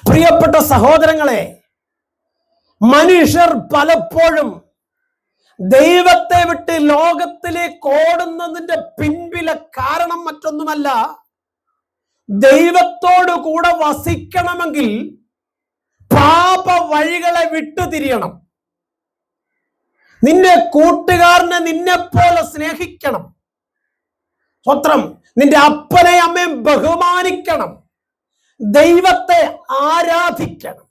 പ്രിയപ്പെട്ട സഹോദരങ്ങളെ, മനുഷ്യർ പലപ്പോഴും ദൈവത്തെ വിട്ട് ലോകത്തിലേക്ക് ഓടുന്നതിന്റെ പിൻപിലെ കാരണം മറ്റൊന്നുമല്ല, ദൈവത്തോടു കൂടെ വസിക്കണമെങ്കിൽ പാപ വഴികളെ വിട്ടുതിരിയണം. നിന്റെ കൂട്ടുകാരനെ നിന്നെ പോലെ സ്നേഹിക്കണം. സ്വത്രം നിന്റെ അപ്പനെ അമ്മയും ബഹുമാനിക്കണം. ദൈവത്തെ ആരാധിക്കണം.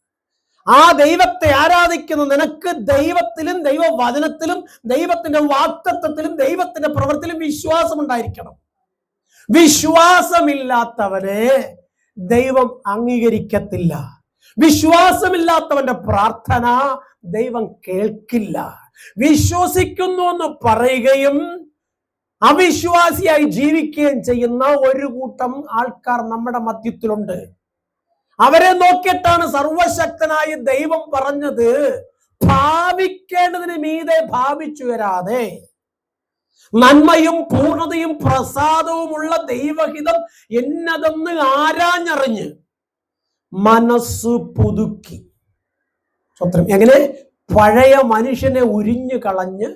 ആ ദൈവത്തെ ആരാധിക്കുന്ന നിനക്ക് ദൈവത്തിലും ദൈവവചനത്തിലും ദൈവത്തിന്റെ വാഗ്ദത്തത്തിലും ദൈവത്തിന്റെ പ്രവൃത്തിയിലും വിശ്വാസം ഉണ്ടായിരിക്കണം. വിശ്വാസമില്ലാത്തവനെ ദൈവം അംഗീകരിക്കത്തില്ല. വിശ്വാസമില്ലാത്തവന്റെ പ്രാർത്ഥന ദൈവം കേൾക്കില്ല. വിശ്വസിക്കുന്നു എന്ന് പറയുകയും അവിശ്വാസിയായി ജീവിക്കുകയും ചെയ്യുന്ന ഒരു കൂട്ടം ആൾക്കാർ നമ്മുടെ മധ്യത്തിലുണ്ട്. അവരെ നോക്കിയിട്ടാണ് സർവശക്തനായ ദൈവം പറഞ്ഞത്, ഭാവിക്കേണ്ടതിന് മീതെ ഭാവിച്ചു വരാതെ നന്മയും പൂർണ്ണതയും പ്രസാദവുമുള്ള ദൈവഹിതം എന്നതെന്ന് ആരാഞ്ഞറിഞ്ഞ് മനസ്സ് പുതുക്കി. സ്വത്രം എങ്ങനെ? പഴയ മനുഷ്യനെ ഉരിഞ്ഞു കളഞ്ഞ്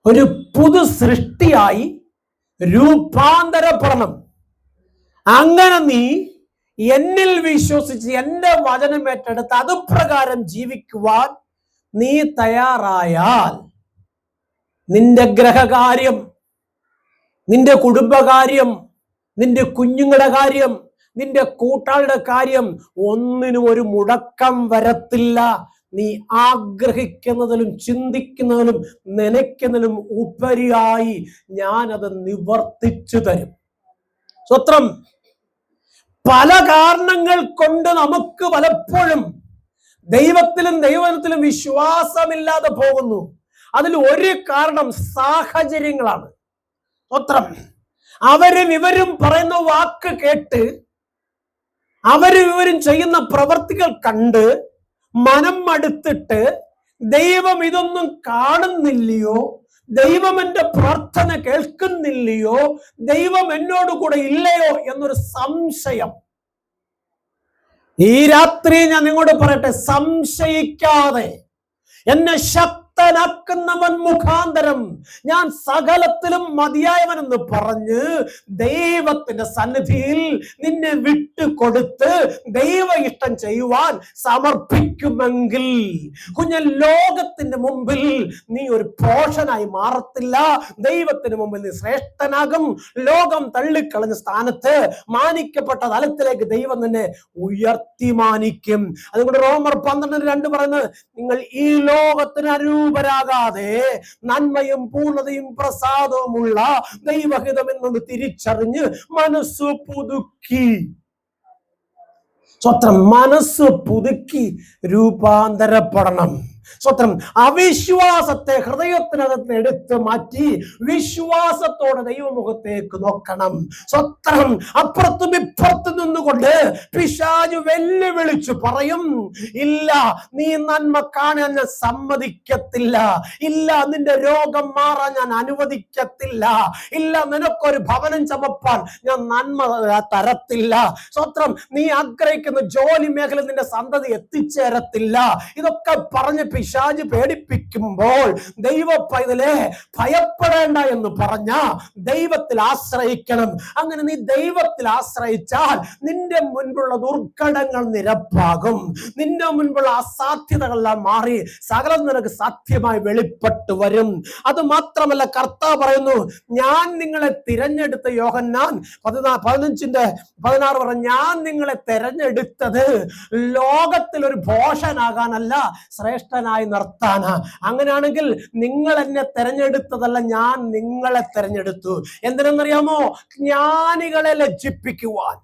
ഒരു പുതു സൃഷ്ടിയായി രൂപാന്തരപ്പെടണം. അങ്ങനെ നീ എന്നിൽ വിശ്വസിച്ച് എന്റെ വചനം ഏറ്റെടുത്ത് അതുപ്രകാരം ജീവിക്കുവാൻ നീ തയ്യാറായാൽ നിന്റെ ഗ്രഹകാര്യം, നിന്റെ കുടുംബകാര്യം, നിന്റെ കുഞ്ഞുങ്ങളുടെ കാര്യം, നിന്റെ കൂട്ടാളുടെ കാര്യം ഒന്നിനും ഒരു മുടക്കം വരത്തില്ല. നീ ആഗ്രഹിക്കുന്നതിലും ചിന്തിക്കുന്നതിലും നനയ്ക്കുന്നതിലും ഉപരിയായി ഞാനത് നിവർത്തിച്ചു തരും. സ്വത്രം പല കാരണങ്ങൾ കൊണ്ട് നമുക്ക് പലപ്പോഴും ദൈവത്തിലും ദൈവത്തിലും വിശ്വാസമില്ലാതെ പോകുന്നു. അതിൽ ഒരു കാരണം സാഹചര്യങ്ങളാണ്. സ്വത്രം അവരും ഇവരും പറയുന്ന വാക്ക് കേട്ട് അവരും ഇവരും ചെയ്യുന്ന പ്രവർത്തികൾ കണ്ട് മനം മടുത്തിട്ട് ദൈവം ഇതൊന്നും കാണുന്നില്ലയോ, ദൈവം എന്റെ പ്രാർത്ഥന കേൾക്കുന്നില്ലയോ, ദൈവം എന്നോട് കൂടെ ഇല്ലയോ എന്നൊരു സംശയം. ഈ രാത്രി ഞാൻ നിങ്ങളോട് പറയട്ടെ, സംശയിക്കാതെ എന്നെ ശക്തനാക്കുന്നവൻ മുഖാന്തരം ഞാൻ സകലത്തിലും മതിയായവനെന്ന് പറഞ്ഞ് ദൈവത്തിന്റെ സന്നിധിയിൽ നിന്നെ വിട്ടുകൊടുത്ത് ദൈവ ഇഷ്ടം ചെയ്യുവാൻ സമർപ്പിക്കുമെങ്കിൽ കുഞ്ഞൻ ലോകത്തിന്റെ മുമ്പിൽ നീ ഒരു പോഷനായി മാറത്തില്ല. ദൈവത്തിന് മുമ്പിൽ നീ ശ്രേഷ്ഠനാകും. ലോകം തള്ളിക്കളഞ്ഞ സ്ഥാനത്ത് മാനിക്കപ്പെട്ട തലത്തിലേക്ക് ദൈവം നിന്നെ ഉയർത്തി മാനിക്കും. അതുകൊണ്ട് റോമർ 12:2 പറയുന്നത്, നിങ്ങൾ ഈ ലോകത്തിന് അരൂപരാകാതെ നന്മയും പൂർണ്ണതയും പ്രസാദവുമുള്ള ദൈവഹിതം എന്നത് തിരിച്ചറിഞ്ഞ് മനസ്സ് പുതുക്കി. സ്വത്രം മനസ്സ് പുതുക്കി രൂപാന്തരപ്പെടണം. സ്വത്രം അവിശ്വാസത്തെ ഹൃദയത്തിനകത്ത് എടുത്ത് മാറ്റി വിശ്വാസത്തോടെ ദൈവമുഖത്തേക്ക് നോക്കണം. സ്വത്രം അപ്പുറത്തും ഇപ്പുറത്തും നിന്നുകൊണ്ട് പിശാച് വെല്ലുവിളിച്ചു പറയും, ഇല്ല നീ നന്മ കാണാൻ ഞാൻ സമ്മതിക്കത്തില്ല, ഇല്ല നിന്റെ രോഗം മാറാൻ ഞാൻ അനുവദിക്കത്തില്ല, ഇല്ല നിനക്കൊരു ഭവനം ചമപ്പാൻ ഞാൻ നന്മ തരത്തില്ല, സ്വത്രം നീ ആഗ്രഹിക്കുന്ന ജോലി മേഖല നിന്റെ സന്തതി എത്തിച്ചേരത്തില്ല. ഇതൊക്കെ പറഞ്ഞ് പിശാച് പേടിപ്പിക്കുമ്പോൾ ദൈവ പൈതലേ ഭയപ്പെടേണ്ട എന്ന് പറഞ്ഞ ദൈവത്തിൽ ആശ്രയിക്കണം. അങ്ങനെ നീ ദൈവത്തിൽ ആശ്രയിച്ചാൽ നിന്റെ മുൻപുള്ള ദുർഘടങ്ങൾ നിരപ്പാകും. നിന്റെ മുൻപുള്ള അസാധ്യതകളെല്ലാം മാറി സകലം നിനക്ക് സാധ്യമായി വെളിപ്പെട്ടു വരും. അത് മാത്രമല്ല, കർത്താവ് പറയുന്നു, ഞാൻ നിങ്ങളെ തിരഞ്ഞെടുത്ത, യോഹന്നാൻ 15:16 പറഞ്ഞു, ഞാൻ നിങ്ങളെ തിരഞ്ഞെടുത്തത് ലോകത്തിൽ ഒരു ഭോഷനാകാനല്ല, ശ്രേഷ്ഠനായി നിർത്താനാ. അങ്ങനെയാണെങ്കിൽ നിങ്ങൾ എന്നെ തെരഞ്ഞെടുത്തതല്ല, ഞാൻ നിങ്ങളെ തെരഞ്ഞെടുത്തു. എന്തിനെന്നറിയാമോ? ജ്ഞാനികളെ ലജ്ജിപ്പിക്കുവാൻ.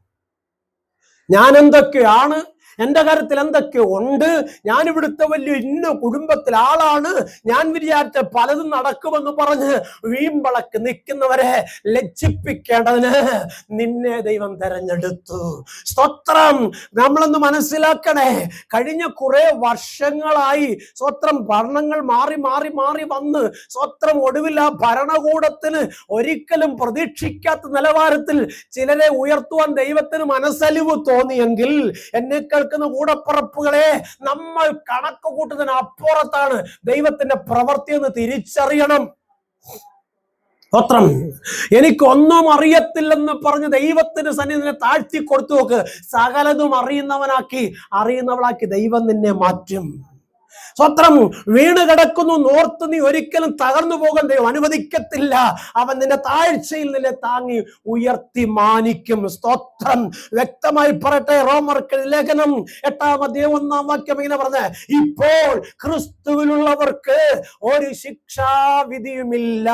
ഞാൻ എന്തൊക്കെയാണ്, എന്റെ കാര്യത്തിൽ എന്തൊക്കെ ഉണ്ട്, ഞാൻ ഇവിടുത്തെ വലിയ ഇന്ന കുടുംബത്തിൽ ആളാണ്, ഞാൻ വിചാരിച്ച പലതും നടക്കുമെന്ന് പറഞ്ഞ് വീമ്പളക്ക് നിൽക്കുന്നവരെ ലജ്ജിപ്പിക്കേണ്ടതിന് നിന്നെ ദൈവം തെരഞ്ഞെടുത്തു. സ്തോത്രം. നമ്മളൊന്ന് മനസ്സിലാക്കണേ, കഴിഞ്ഞ കുറെ വർഷങ്ങളായി സ്വത്രം ഭരണങ്ങൾ മാറി മാറി മാറി വന്ന് സ്വത്രം ഒടുവിൽ ആ ഭരണകൂടത്തിന് ഒരിക്കലും പ്രതീക്ഷിക്കാത്ത നിലവാരത്തിൽ ചിലരെ ഉയർത്തുവാൻ ദൈവത്തിന് മനസ്സലിവ് തോന്നിയെങ്കിൽ എന്നേക്കാൾ കേൾക്കുന്ന കൂടപ്പുറപ്പുകളെ, നമ്മൾ കണക്ക് കൂട്ടുന്നതിന് അപ്പുറത്താണ് ദൈവത്തിന്റെ പ്രവൃത്തി എന്ന് തിരിച്ചറിയണം. സ്തോത്രം. എനിക്കൊന്നും അറിയത്തില്ലെന്ന് പറഞ്ഞ് ദൈവത്തിന് സന്നിധിനെ താഴ്ത്തി കൊടുത്തു നോക്ക്. സകലതും അറിയുന്നവളാക്കി ദൈവം നിന്നെ മാറ്റും. സ്തോത്രം. വീണ് കിടക്കുന്നു നോർത്ത് നീ ഒരിക്കലും തകർന്നു പോകാൻ ദൈവം അനുവദിക്കത്തില്ല. അവൻ നിന്റെ താഴ്ചയിൽ നിന്നെ താങ്ങി ഉയർത്തി മാനിക്കും. സ്തോത്രം. വ്യക്തമായി പറയട്ടെ, റോമർക്ക് ലേഖനം 8-1 ഇങ്ങനെ പറഞ്ഞ, ഇപ്പോൾ ക്രിസ്തുവിലുള്ളവർക്ക് ഒരു ശിക്ഷാവിധിയുമില്ല.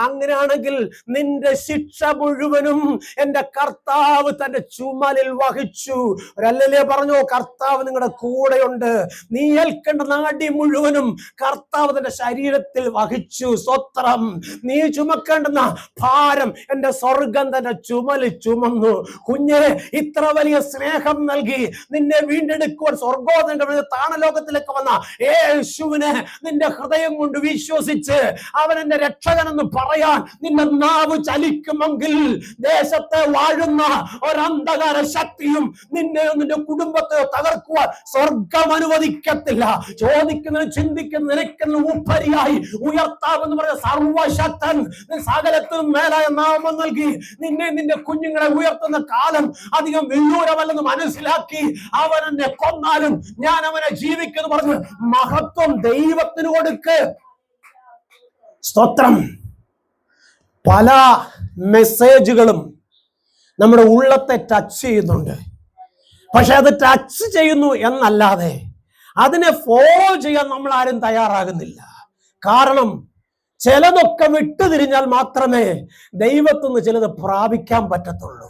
അങ്ങനെയാണെങ്കിൽ നിന്റെ ശിക്ഷ മുഴുവനും എന്റെ കർത്താവ് തന്റെ ചുമലിൽ വഹിച്ചു. ഒരല്ലേ പറഞ്ഞു, കർത്താവ് നിങ്ങളുടെ കൂടെയുണ്ട്. നീ ഏൽക്കേണ്ട നാടി മുഴുവനും കർത്താവ് തന്റെ ശരീരത്തിൽ വഹിച്ചു. സ്തോത്രം. നീ ചുമക്കേണ്ടുന്ന ഭാരം എന്റെ സ്വർഗം തന്റെ ചുമലിൽ ചുമന്നു. കുഞ്ഞെ, ഇത്ര വലിയ സ്നേഹം നൽകി നിന്നെ വീണ്ടെടുക്കുവാൻ സ്വർഗോദന്റെ താണലോകത്തിലേക്ക് വന്ന യേശുവിനെ നിന്റെ ഹൃദയം കൊണ്ട് വിശ്വസിച്ച് അവൻ എന്റെ രക്ഷകനെന്ന് പറയാൻ നിന്റെ നാവ് ചലിക്കുമെങ്കിൽ ദേശത്തെ വാഴുന്ന ഒരന്ധകാര ശക്തിയും നിന്നെ നിന്റെ കുടുംബത്തെ തകർക്കുവാൻ സ്വർഗം അനുവദിക്കത്തില്ല. ചോദിക്കുന്നതിന് ചിന്തിക്കുന്ന നിനക്കുന്ന ഉപരിയായി ഉയർത്താമെന്ന് പറഞ്ഞ സർവശക്തൻ സകലത്തിനും മേലായ നാമം നൽകി നിന്നെ നിന്റെ കുഞ്ഞുങ്ങളെ ഉയർത്തുന്ന കാലം അധികം വിദൂരമല്ലെന്ന് മനസ്സിലാക്കി അവൻ എന്നെ കൊന്നാലും ഞാൻ അവനെ ജീവിക്കുന്നു പറഞ്ഞ് മഹത്വം ദൈവത്തിന് കൊടുക്ക്. സ്തോത്രം. പല മെസ്സേജുകളും നമ്മുടെ ഉള്ളത്തെ ടച്ച് ചെയ്യുന്നുണ്ട്. പക്ഷെ അത് ടച്ച് ചെയ്യുന്നു എന്നല്ലാതെ അതിനെ ഫോളോ ചെയ്യാൻ നമ്മൾ ആരും തയ്യാറാകുന്നില്ല. കാരണം ചിലതൊക്കെ വിട്ടുതിരിഞ്ഞാൽ മാത്രമേ ദൈവത്തിൽ നിന്ന് ചിലത് പ്രാപിക്കാൻ പറ്റത്തുള്ളൂ.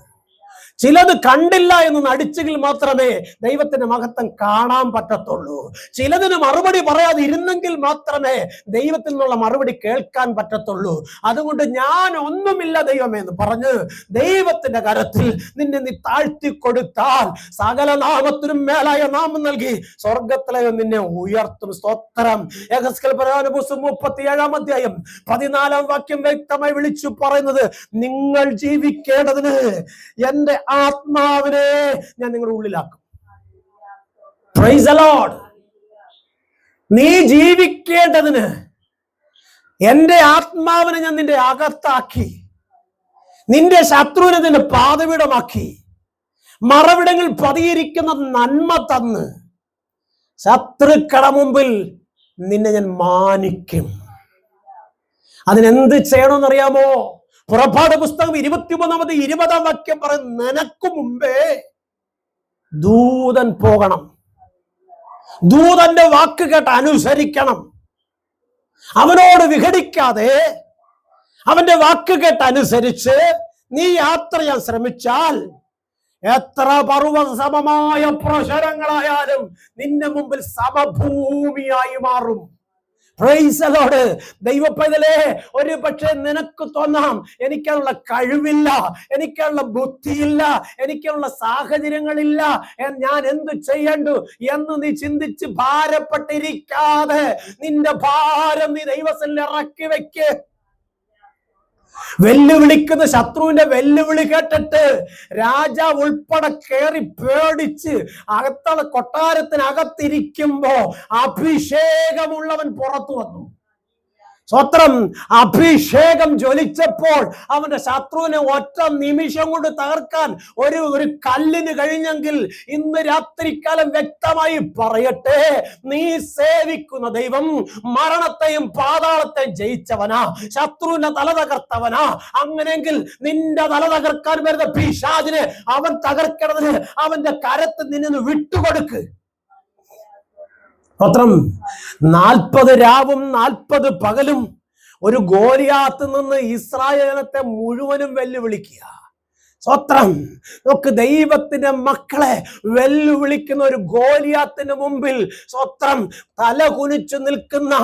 ചിലത് കണ്ടില്ല എന്ന് നടിച്ചെങ്കിൽ മാത്രമേ ദൈവത്തിന്റെ മഹത്വം കാണാൻ പറ്റത്തുള്ളൂ. ചിലതിന് മറുപടി പറയാതെ ഇരുന്നെങ്കിൽ മാത്രമേ ദൈവത്തിൽ നിന്നുള്ള മറുപടി കേൾക്കാൻ പറ്റത്തുള്ളൂ. അതുകൊണ്ട് ഞാൻ ഒന്നുമില്ല ദൈവമേ എന്ന് പറഞ്ഞ് ദൈവത്തിന്റെ കരത്തിൽ നിന്നെ നീ താഴ്ത്തി കൊടുത്താൽ സകല നാമത്തിനും മേലായ നാമം നൽകി സ്വർഗത്തിലെ നിന്നെ ഉയർത്തും. സ്തോത്രം. യെഹെസ്കേൽ പ്രവാചകന്റെ പുസ്തകം 37 14 വാക്യം വ്യക്തമായി വിളിച്ചു പറയുന്നത്, നിങ്ങൾ ജീവിക്കേണ്ടതിന് എന്റെ ആത്മാവിനെ ഞാൻ നിങ്ങളുടെ ഉള്ളിലാക്കും. Price the Lord. നീ ജീവിക്കേണ്ടതിന് എന്റെ ആത്മാവിനെ ഞാൻ നിന്റെ അകത്താക്കി, നിന്റെ ശത്രുവിനെ നിന്റെ പാദപീഠമാക്കി, മറവിടങ്ങളിൽ പതിയിരിക്കുന്ന നന്മ തന്ന് ശത്രുക്കളുടെ മുമ്പിൽ നിന്നെ ഞാൻ മാനിക്കും. അതിനെന്ത് ചെയ്യണമെന്നറിയാമോ? പുറപ്പാട് പുസ്തകം 23-20 വാക്യം പറയും, നിനക്ക് മുമ്പേ ദൂതൻ പോകണം. ദൂതന്റെ വാക്ക് കേട്ട് അനുസരിക്കണം. അവനോട് വിഘടിക്കാതെ അവന്റെ വാക്ക് കേട്ട് അനുസരിച്ച് നീ യാത്ര ചെയ്യാൻ ശ്രമിച്ചാൽ എത്ര പർവ്വത സമമായ പ്രശരങ്ങളായാലും നിന്റെ മുമ്പിൽ സമഭൂമിയായി മാറും. Price the Lord. ദൈവപൈതലേ, ഒരു പക്ഷേ നിനക്ക് തോന്നാം എനിക്കുള്ള കഴിവില്ല, എനിക്കുള്ള ബുദ്ധിയില്ല, എനിക്കുള്ള സാഹചര്യങ്ങളില്ല, ഞാൻ എന്ത് ചെയ്യണ്ടു എന്ന് നീ ചിന്തിച്ച് ഭാരപ്പെട്ടിരിക്കാതെ നിന്റെ ഭാരം നീ ദൈവത്തിൽ ഇറക്കി വെക്ക്. വെല്ലുവിളിക്കുന്ന ശത്രുവിന്റെ വെല്ലുവിളി കേട്ടിട്ട് രാജാവ് ഉൾപ്പെടെ കേറി പേടിച്ച് അകത്തുള്ള കൊട്ടാരത്തിനകത്തിരിക്കുമ്പോ അഭിഷേകമുള്ളവൻ പുറത്തു വന്നു. സ്തോത്രം. അഭിഷേകം ജ്വലിച്ചപ്പോൾ അവന്റെ ശത്രുവിനെ ഒറ്റ നിമിഷം കൊണ്ട് തകർക്കാൻ ഒരു കല്ലിന് കഴിഞ്ഞെങ്കിൽ ഇന്ന് രാത്രിക്കാലം വ്യക്തമായി പറയട്ടെ, നീ സേവിക്കുന്ന ദൈവം മരണത്തെയും പാതാളത്തെയും ജയിച്ചവനാ, ശത്രുവിന്റെ തല തകർത്തവനാ. അങ്ങനെയെങ്കിൽ നിന്റെ തല തകർക്കാൻ വരുന്ന പിശാചിനെ അവൻ തകർക്കണതിന് അവന്റെ കരത്ത് നിന്നെ വിട്ടുകൊടുക്ക്. സ്തോത്രം. 40 രാവും 40 പകലും ഒരു ഗോലിയാത്ത് നിന്ന് ഇസ്രായേൽ ജനത്തെ മുഴുവനും വെല്ലുവിളിക്കുക. സ്തോത്രം. നമുക്ക് ദൈവത്തിന്റെ മക്കളെ വെല്ലുവിളിക്കുന്ന ഒരു ഗോലിയാത്തിന് മുമ്പിൽ സ്തോത്രം തല കുനിച്ചു നിൽക്കുന്ന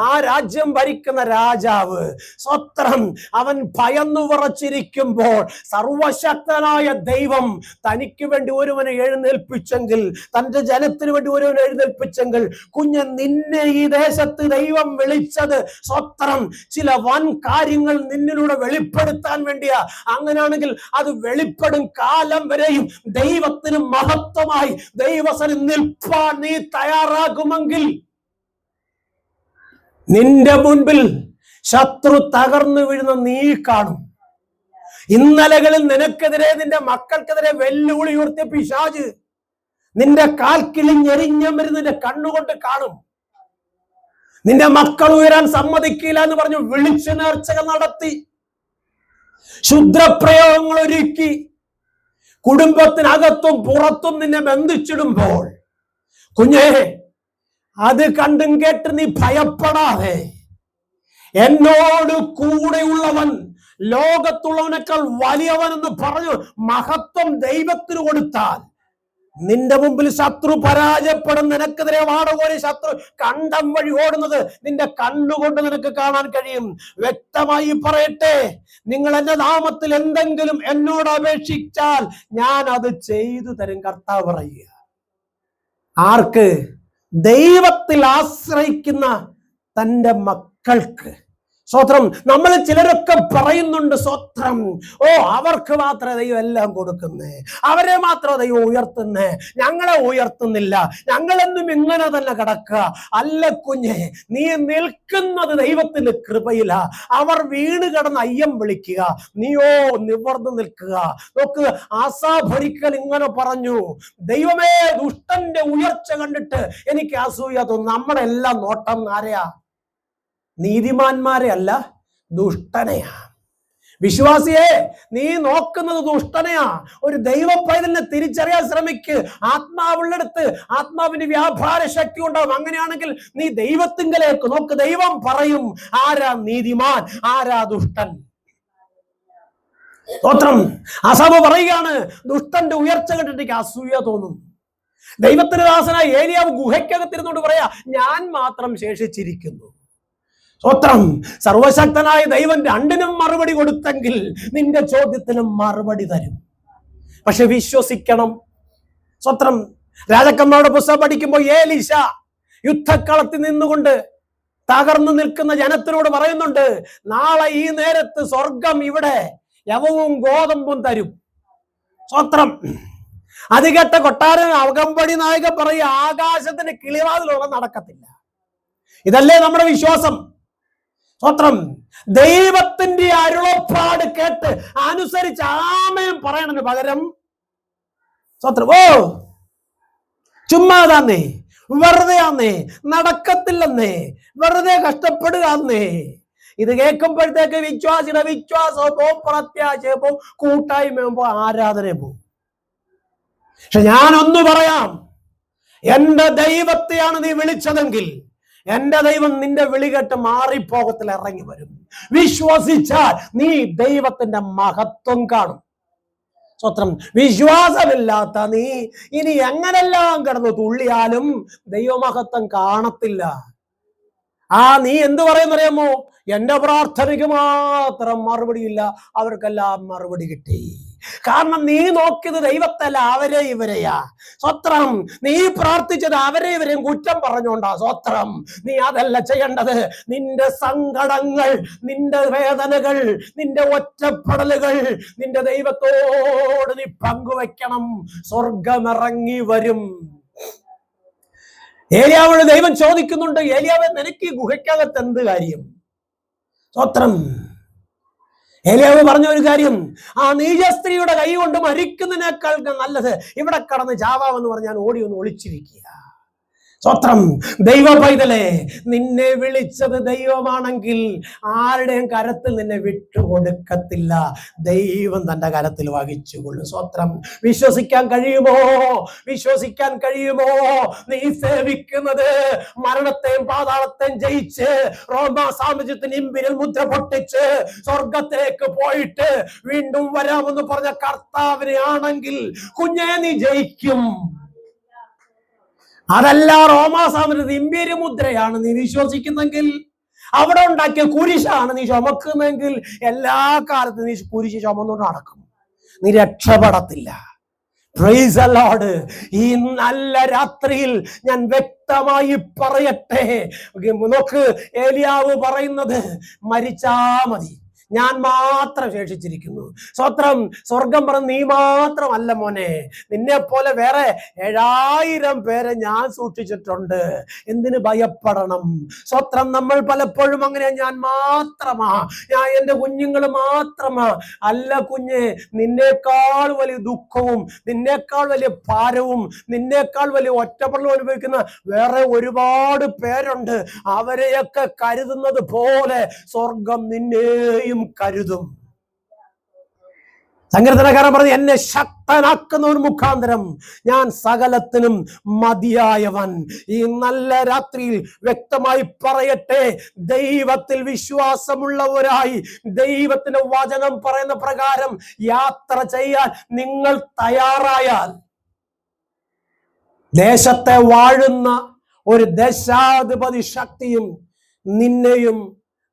ആ രാജ്യം ഭരിക്കുന്ന രാജാവ്, സ്തോത്രം, അവൻ ഭയന്നു വിറച്ചിരിക്കുമ്പോൾ സർവശക്തനായ ദൈവം തനിക്ക് വേണ്ടി ഒരുവനെ എഴുന്നേൽപ്പിച്ചെങ്കിൽ, തന്റെ ജനത്തിന് വേണ്ടി ഒരുവനെ എഴുന്നേൽപ്പിച്ചെങ്കിൽ, കുഞ്ഞ് നിന്നെ ഈ ദേശത്ത് ദൈവം വിളിച്ചത് സ്തോത്രം ചില വൻ കാര്യങ്ങൾ നിന്നിലൂടെ വെളിപ്പെടുത്താൻ വേണ്ടിയാ. അങ്ങനെയാണെങ്കിൽ അത് വെളിപ്പെടും കാലം വരെയും ദൈവത്തിന് മഹത്വമായി ദൈവസന്നിധിയിൽ നിൽപ്പാൻ നീ തയ്യാറാകുമെങ്കിൽ നിന്റെ മുൻപിൽ ശത്രു തകർന്നു വീഴുന്ന നീ കാണും. ഇന്നലകളിൽ നിനക്കെതിരെ, നിന്റെ മക്കൾക്കെതിരെ വെല്ലുവിളി ഉയർത്തിയ പിശാച് നിന്റെ കാൽക്കിലും ഞെരിഞ്ഞം വരുന്ന നിന്റെ കണ്ണുകൊണ്ട് കാണും. നിന്റെ മക്കൾ ഉയരാൻ സമ്മതിക്കില്ല എന്ന് പറഞ്ഞു വിളിച്ചു നേർച്ചകൾ നടത്തി, ശുദ്രപ്രയോഗങ്ങൾ ഒരുക്കി, കുടുംബത്തിനകത്തും പുറത്തും നിന്നെ ബന്ധിച്ചിടുമ്പോൾ കുഞ്ഞേ, അത് കണ്ടും കേട്ട് നീ ഭയപ്പെടാതെ, എന്നോട് കൂടെയുള്ളവൻ ലോകത്തുള്ളവനേക്കാൾ വലിയവൻ എന്ന് പറഞ്ഞു മഹത്വം ദൈവത്തിന് കൊടുത്താൽ നിന്റെ മുമ്പിൽ ശത്രു പരാജയപ്പെടും. നിനക്കെതിരെ വാടുപോലെ ശത്രു കണ്ടം വഴി ഓടുന്നത് നിന്റെ കണ്ണുകൊണ്ട് നിനക്ക് കാണാൻ കഴിയും. വ്യക്തമായി പറയട്ടെ, നിങ്ങൾ എന്റെ നാമത്തിൽ എന്തെങ്കിലും എന്നോട് അപേക്ഷിച്ചാൽ ഞാൻ അത് ചെയ്തു തരും. കർത്താവ് പറയുക. ആർക്ക്? ദൈവത്തിൽ ആശ്രയിക്കുന്ന തന്റെ മക്കൾക്ക്. സ്തോത്രം. നമ്മൾ ചിലരൊക്കെ പറയുന്നുണ്ട്, സ്തോത്രം, ഓ അവർക്ക് മാത്രമേ ദൈവം എല്ലാം കൊടുക്കുന്നേ, അവരെ മാത്രമേ ദൈവം ഉയർത്തുന്നേ, ഞങ്ങളെ ഉയർത്തുന്നില്ല, ഞങ്ങളെന്നും ഇങ്ങനെ തന്നെ കിടക്കുക. അല്ല കുഞ്ഞെ, നീ നിൽക്കുന്നത് ദൈവത്തിന്റെ കൃപയില. അവർ വീണ് കിടന്ന് അയ്യം വിളിക്കുക, നീയോ നിവർന്നു നിൽക്കുക. നോക്ക്, ആസാഭരിക്കൽ ഇങ്ങനെ പറഞ്ഞു, ദൈവമേ ദുഷ്ടന്റെ ഉയർച്ച കണ്ടിട്ട് എനിക്ക് അസൂയ തോന്നുന്നു. നമ്മുടെ എല്ലാം നോട്ടം ആരെയാ? നീതിമാന്മാരെ അല്ല, ദുഷ്ടനെയാ. വിശ്വാസിയെ, നീ നോക്കുന്നത് ദുഷ്ടനെയാ. ഒരു ദൈവ പൈതലിനെ തിരിച്ചറിയാൻ ശ്രമിക്ക്. ആത്മാവുള്ളടുത്ത് ആത്മാവിന്റെ വ്യാപാര ശക്തി ഉണ്ടാവും. അങ്ങനെയാണെങ്കിൽ നീ ദൈവത്തിങ്കലേക്ക് നോക്ക്. ദൈവം പറയും ആരാ നീതിമാൻ, ആരാ ദുഷ്ടൻ. സ്തോത്രം. ആസാബ് പറയുകയാണ്, ദുഷ്ടന്റെ ഉയർച്ച കണ്ടിട്ട് എനിക്ക് അസൂയ തോന്നും. ദൈവത്തിന്റെ ദാസനായ ഏലിയാവ് ഗുഹയ്ക്കകത്തിരുന്നോണ്ട് പറയാ, ഞാൻ മാത്രം ശേഷിച്ചിരിക്കുന്നു. സ്തോത്രം. സർവശക്തനായ ദൈവം രണ്ടിനും മറുപടി കൊടുത്തെങ്കിൽ നിന്റെ ചോദ്യത്തിനും മറുപടി തരും. പക്ഷെ വിശ്വസിക്കണം. സ്തോത്രം. രാജാക്കന്മാരുടെ പുസ്തകം പഠിക്കുമ്പോൾ ഏലീശ യുദ്ധക്കളത്തിൽ നിന്നുകൊണ്ട് തകർന്നു നിൽക്കുന്ന ജനത്തിനോട് പറയുന്നുണ്ട്, നാളെ ഈ നേരത്ത് സ്വർഗം ഇവിടെ യവവും ഗോതമ്പും തരും. സ്തോത്രം. അത് കേട്ട കൊട്ടാരൻ അകമ്പടി നായകൻ പറയുക, ആകാശത്തിന് കിളിവാതിലുള്ള നടക്കത്തില്ല. ഇതല്ലേ നമ്മുടെ വിശ്വാസം. സ്തോത്രം. ദൈവത്തിന്റെ അരുളപ്പാട് കേട്ട് അനുസരിച്ച് ആമേൻ പറയണതിന് പകരം സ്തോത്രം, ഓ ചുമ്മാതാന്നേ, വെറുതെ ആന്നേ, നടക്കത്തില്ലെന്നേ, വെറുതെ കഷ്ടപ്പെടുകന്നേ. ഇത് കേൾക്കുമ്പോഴത്തേക്ക് വിശ്വാസിയുടെ വിശ്വാസവും പോവും, പ്രത്യാശയും പോവും, കൂട്ടായ്മയും പോവും, ആരാധനയും പോവും. പക്ഷെ ഞാനൊന്നു പറയാം, എന്റെ ദൈവത്തെയാണ് നീ വിളിച്ചതെങ്കിൽ എന്റെ ദൈവം നിന്റെ വിളി കേട്ട് മാറിപ്പോകത്തിൽ ഇറങ്ങി വരും. വിശ്വസിച്ചാൽ നീ ദൈവത്തിന്റെ മഹത്വം കാണും. സ്തോത്രം. വിശ്വാസമില്ലാത്ത നീ ഇനി എങ്ങനെല്ലാം കിടന്നു തുള്ളിയാലും ദൈവമഹത്വം കാണത്തില്ല. നീ എന്ത് പറയുന്നറിയാമോ? എന്റെ പ്രാർത്ഥനയ്ക്ക് മാത്രം മറുപടിയില്ല, അവർക്കെല്ലാം മറുപടി കിട്ടി. കാരണം നീ നോക്കിയത് ദൈവത്തല്ല, അവരെ ഇവരെയാ. സ്വത്രം. നീ പ്രാർത്ഥിച്ചത് അവരെ ഇവരെയും കുറ്റം പറഞ്ഞോണ്ടാ. സ്വത്രം. നീ അതല്ല ചെയ്യേണ്ടത്. നിന്റെ സങ്കടങ്ങൾ, നിന്റെ വേദനകൾ, നിന്റെ ഒറ്റപ്പെടലുകൾ നിന്റെ ദൈവത്തോട് നീ പങ്കുവെക്കണം. സ്വർഗമിറങ്ങി വരും. ഏലിയാവോട് ദൈവം ചോദിക്കുന്നുണ്ട്, ഏലിയാവേ നിനക്ക് ഈ ഗുഹയ്ക്കകത്ത് എന്ത് കാര്യം? സ്തോത്രം. ഏലിയാവ് പറഞ്ഞ ഒരു കാര്യം, ആ നീച സ്ത്രീയുടെ കൈ കൊണ്ട് മരിക്കുന്നതിനേക്കാൾ നല്ലത് ഇവിടെ കടന്ന് ചാവാമെന്ന് പറഞ്ഞാൽ ഓടി ഒന്ന് ഒളിച്ചിരിക്കുക. സ്തോത്രം. ദൈവ പൈതലേ, നിന്നെ വിളിച്ചത് ദൈവമാണെങ്കിൽ ആരുടെയും കരത്തിൽ നിന്നെ വിട്ടുകൊടുക്കത്തില്ല. ദൈവം തന്റെ കരത്തിൽ വഹിച്ചുകൊള്ളും. സ്തോത്രം. വിശ്വസിക്കാൻ കഴിയുമോ? വിശ്വസിക്കാൻ കഴിയുമോ? നീ സേവിക്കുന്നത് മരണത്തെയും പാതാളത്തെയും ജയിച്ച് റോമാ സാമ്രാജ്യത്തിന് ഇമ്പിരിൽ മുദ്ര പൊട്ടിച്ച് സ്വർഗത്തിലേക്ക് പോയിട്ട് വീണ്ടും വരാമെന്ന് പറഞ്ഞ കർത്താവിനെ ആണെങ്കിൽ കുഞ്ഞേ നീ ജയിക്കും. അതല്ല റോമാ സാമ്രാജ്യത്തിന് ഇമ്പീരിയ മുദ്രയാണ് നീ വിശ്വസിക്കുന്നെങ്കിൽ, അവിടെ ഉണ്ടാക്കിയ കുരിശാണ് നീ ചുമക്കുന്നെങ്കിൽ, എല്ലാ കാലത്തും നീ കുരിശ് ചുമന്നുകൊണ്ട് നടക്കും. നീ രക്ഷപ്പെടത്തില്ല. Price the Lord. ഈ നല്ല രാത്രിയിൽ ഞാൻ വ്യക്തമായി പറയട്ടെ, നോക്ക്, ഏലിയാവ് പറയുന്നത് മരിച്ചാ മതി, ഞാൻ മാത്രം ശേഷിച്ചിരിക്കുന്നു. സ്വത്രം. സ്വർഗം പറഞ്ഞ് നീ മാത്രമല്ല മോനെ, നിന്നെ പോലെ വേറെ 7000 പേരെ ഞാൻ സൂക്ഷിച്ചിട്ടുണ്ട്. എന്തിന് ഭയപ്പെടണം? സ്വത്രം. നമ്മൾ പലപ്പോഴും അങ്ങനെ, ഞാൻ മാത്രമാ, ഞാൻ എൻ്റെ കുഞ്ഞുങ്ങൾ മാത്രമാ. അല്ല കുഞ്ഞെ, നിന്നേക്കാൾ വലിയ ദുഃഖവും നിന്നേക്കാൾ വലിയ ഭാരവും നിന്നേക്കാൾ വലിയ ഒറ്റപ്പെടലും അനുഭവിക്കുന്ന വേറെ ഒരുപാട് പേരുണ്ട്. അവരെയൊക്കെ കരുതുന്നത് പോലെ സ്വർഗം നിന്നെയും കരുതും. സങ്കീർത്തനക്കാരൻ പറഞ്ഞു, എന്നെ ശക്തനാക്കുന്നവൻ മുഖാന്തരം ഞാൻ സകലത്തിനും മതിയായവൻ. ഈ നല്ല രാത്രിയിൽ വ്യക്തമായി പറയട്ടെ, ദൈവത്തിൽ വിശ്വാസമുള്ളവരായി ദൈവത്തിന്റെ വചനം പറയുന്ന പ്രകാരം യാത്ര ചെയ്യാൻ നിങ്ങൾ തയ്യാറായാൽ, ദേശത്തെ വാഴുന്ന ഒരു ദേശാധിപതി ശക്തിയും നിന്നെയും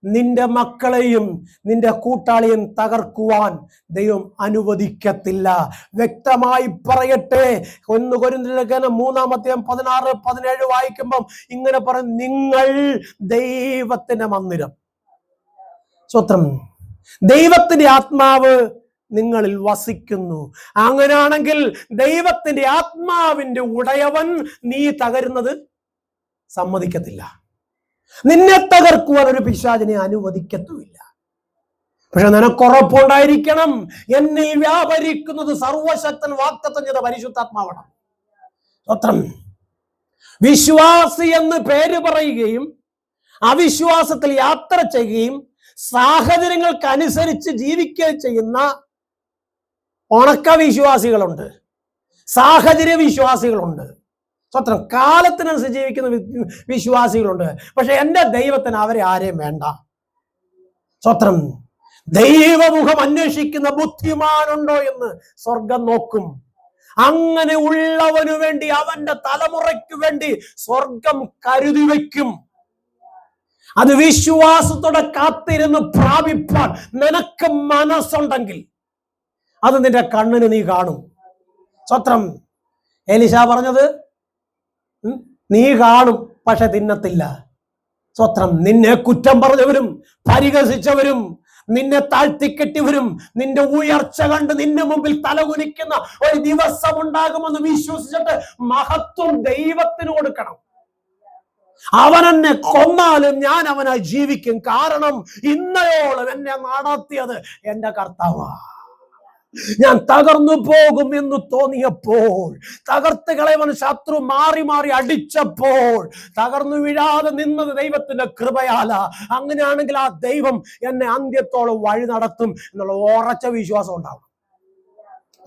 നിന്റെ മക്കളെയും നിന്റെ കൂട്ടാളിയും തകർക്കുവാൻ ദൈവം അനുവദിക്കത്തില്ല. വ്യക്തമായി പറയട്ടെ, 1 കൊരിന്ത്യർ 3:16-17 വായിക്കുമ്പം ഇങ്ങനെ പറയും, നിങ്ങൾ ദൈവത്തിന്റെ മന്ദിരം. സ്വത്രം. ദൈവത്തിന്റെ ആത്മാവ് നിങ്ങളിൽ വസിക്കുന്നു. അങ്ങനെയാണെങ്കിൽ ദൈവത്തിന്റെ ആത്മാവിന്റെ ഉടയവൻ നീ തകരുന്നത് സമ്മതിക്കത്തില്ല. നിന്നെ തകർക്കുവാൻ ഒരു പിശാചിനെ അനുവദിക്കത്തുമില്ല. പക്ഷെ നിനക്കുറപ്പുണ്ടായിരിക്കണം, എന്നിൽ വ്യാപരിക്കുന്നത് സർവശക്തൻ വാഗ്ദത്തം ചെയ്ത പരിശുദ്ധാത്മാവാണ്. സ്വത്രം. വിശ്വാസി എന്ന് പേര് പറയുകയും അവിശ്വാസത്തിൽ യാത്ര ചെയ്യുകയും സാഹചര്യങ്ങൾക്കനുസരിച്ച് ജീവിക്കുകയും ചെയ്യുന്ന ഉണക്ക വിശ്വാസികളുണ്ട്, സാഹചര്യ വിശ്വാസികളുണ്ട്. സ്വത്രം. കാലത്തിനനുസരിച്ച് ജീവിക്കുന്ന വിശ്വാസികളുണ്ട്. പക്ഷെ എൻ്റെ ദൈവത്തിന് അവരെ ആരെയും വേണ്ട. സ്വത്രം. ദൈവമുഖം അന്വേഷിക്കുന്ന ബുദ്ധിമാനുണ്ടോ എന്ന് സ്വർഗം നോക്കും. അങ്ങനെ ഉള്ളവനു വേണ്ടി, അവന്റെ തലമുറയ്ക്ക് വേണ്ടി സ്വർഗം കരുതി വയ്ക്കും. അത് വിശ്വാസത്തോടെ കാത്തിരുന്ന് പ്രാപിപ്പാൻ നിനക്ക് മനസ്സുണ്ടെങ്കിൽ അത് നിന്റെ കണ്ണിന് നീ കാണും. സ്വത്രം. എലീശാ പറഞ്ഞത്, നീ കാണും പക്ഷെ തിന്നത്തില്ല. സ്വത്രം. നിന്നെ കുറ്റം പറഞ്ഞവരും പരിഹസിച്ചവരും നിന്നെ താഴ്ത്തിക്കെട്ടിവരും നിന്റെ ഉയർച്ച കണ്ട് നിന്റെ മുമ്പിൽ തലകുനിക്കുന്ന ഒരു ദിവസം ഉണ്ടാകുമെന്ന് വിശ്വസിച്ചിട്ട് മഹത്വം ദൈവത്തിന് കൊടുക്കണം. അവനെന്നെ കൊന്നാലും ഞാൻ അവനായി ജീവിക്കും. കാരണം ഇന്നയോളം എന്നെ നടത്തിയത് എൻ്റെ കർത്താവാ. ഞാൻ തകർന്നു പോകും എന്ന് തോന്നിയപ്പോൾ, തകർത്ത് കളയവൻ ശത്രു മാറി മാറി അടിച്ചപ്പോൾ തകർന്നു വീഴാതെ നിന്നത് ദൈവത്തിന്റെ കൃപയാല. അങ്ങനെയാണെങ്കിൽ ആ ദൈവം എന്നെ അന്ത്യത്തോളം വഴി നടത്തും എന്നുള്ള ഉറച്ച വിശ്വാസം ഉണ്ടാവും.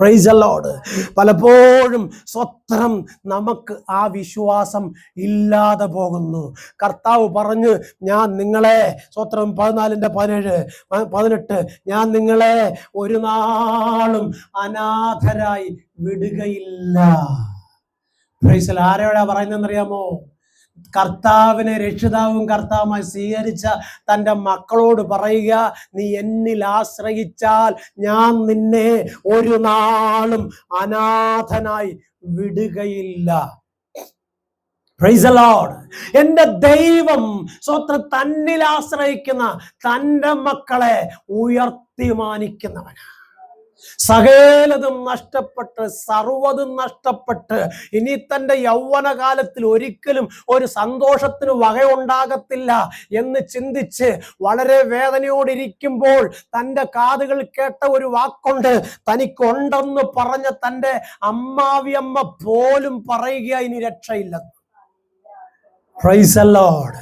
Price the Lord. പലപ്പോഴും സ്വത്രം നമുക്ക് ആ വിശ്വാസം ഇല്ലാതെ പോകുന്നു. കർത്താവ് പറഞ്ഞു, ഞാൻ നിങ്ങളെ, സ്വത്രം 14:17-18, ഞാൻ നിങ്ങളെ ഒരു നാളും അനാഥരായി വിടുകയില്ല. Praise the Lord. ആരോടാ പറയുന്നതെന്നറിയാമോ? കർത്താവിനെ രക്ഷിതാവും കർത്താവുമായി സ്വീകരിച്ച തൻ്റെ മക്കളോട് പറയുക, നീ എന്നിൽ ആശ്രയിച്ചാൽ ഞാൻ നിന്നെ ഒരു നാളും അനാഥനായി വിടുകയില്ല. Praise the Lord. എൻ്റെ ദൈവം സ്വന്തം തന്നിൽ ആശ്രയിക്കുന്ന തൻ്റെ മക്കളെ ഉയർത്തി മാനിക്കുന്നവനാണ്. സകലതും നഷ്ടപ്പെട്ട്, സർവ്വതും നഷ്ടപ്പെട്ട്, ഇനി തൻ്റെ യൗവനകാലത്തിൽ ഒരിക്കലും ഒരു സന്തോഷത്തിന് വകയുണ്ടാകത്തില്ല എന്ന് ചിന്തിച്ച് വളരെ വേദനയോടിരിക്കുമ്പോൾ തൻ്റെ കാതുകൾ കേട്ട ഒരു വാക്കുണ്ട്. തനിക്കുണ്ടെന്ന് പറഞ്ഞ തൻ്റെ അമ്മാവിയമ്മ പോലും പറയുക, ഇനി രക്ഷയില്ല. Price the Lord.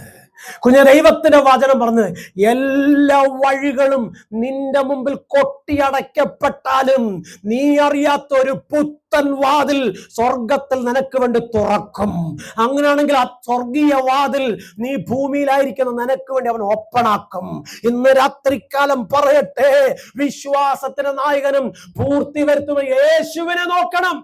കുഞ്ഞ, ദൈവത്തിന്റെ വചനം പറഞ്ഞ്, എല്ലാ വഴികളും നിന്റെ മുമ്പിൽ കൊട്ടിയടയ്ക്കപ്പെട്ടാലും നീ അറിയാത്ത ഒരു പുത്തൻ വാതിൽ സ്വർഗത്തിൽ നിനക്ക് വേണ്ടി തുറക്കും. അങ്ങനെയാണെങ്കിൽ ആ സ്വർഗീയ വാതിൽ നീ ഭൂമിയിലായിരിക്കുന്ന നിനക്ക് വേണ്ടി അവൻ ഓപ്പണാക്കും. ഇന്ന് രാത്രികാലം പറയട്ടെ, വിശ്വാസത്തിന്റെ നായകനും പൂർത്തി വരുത്തുന്ന യേശുവിനെ നോക്കണം.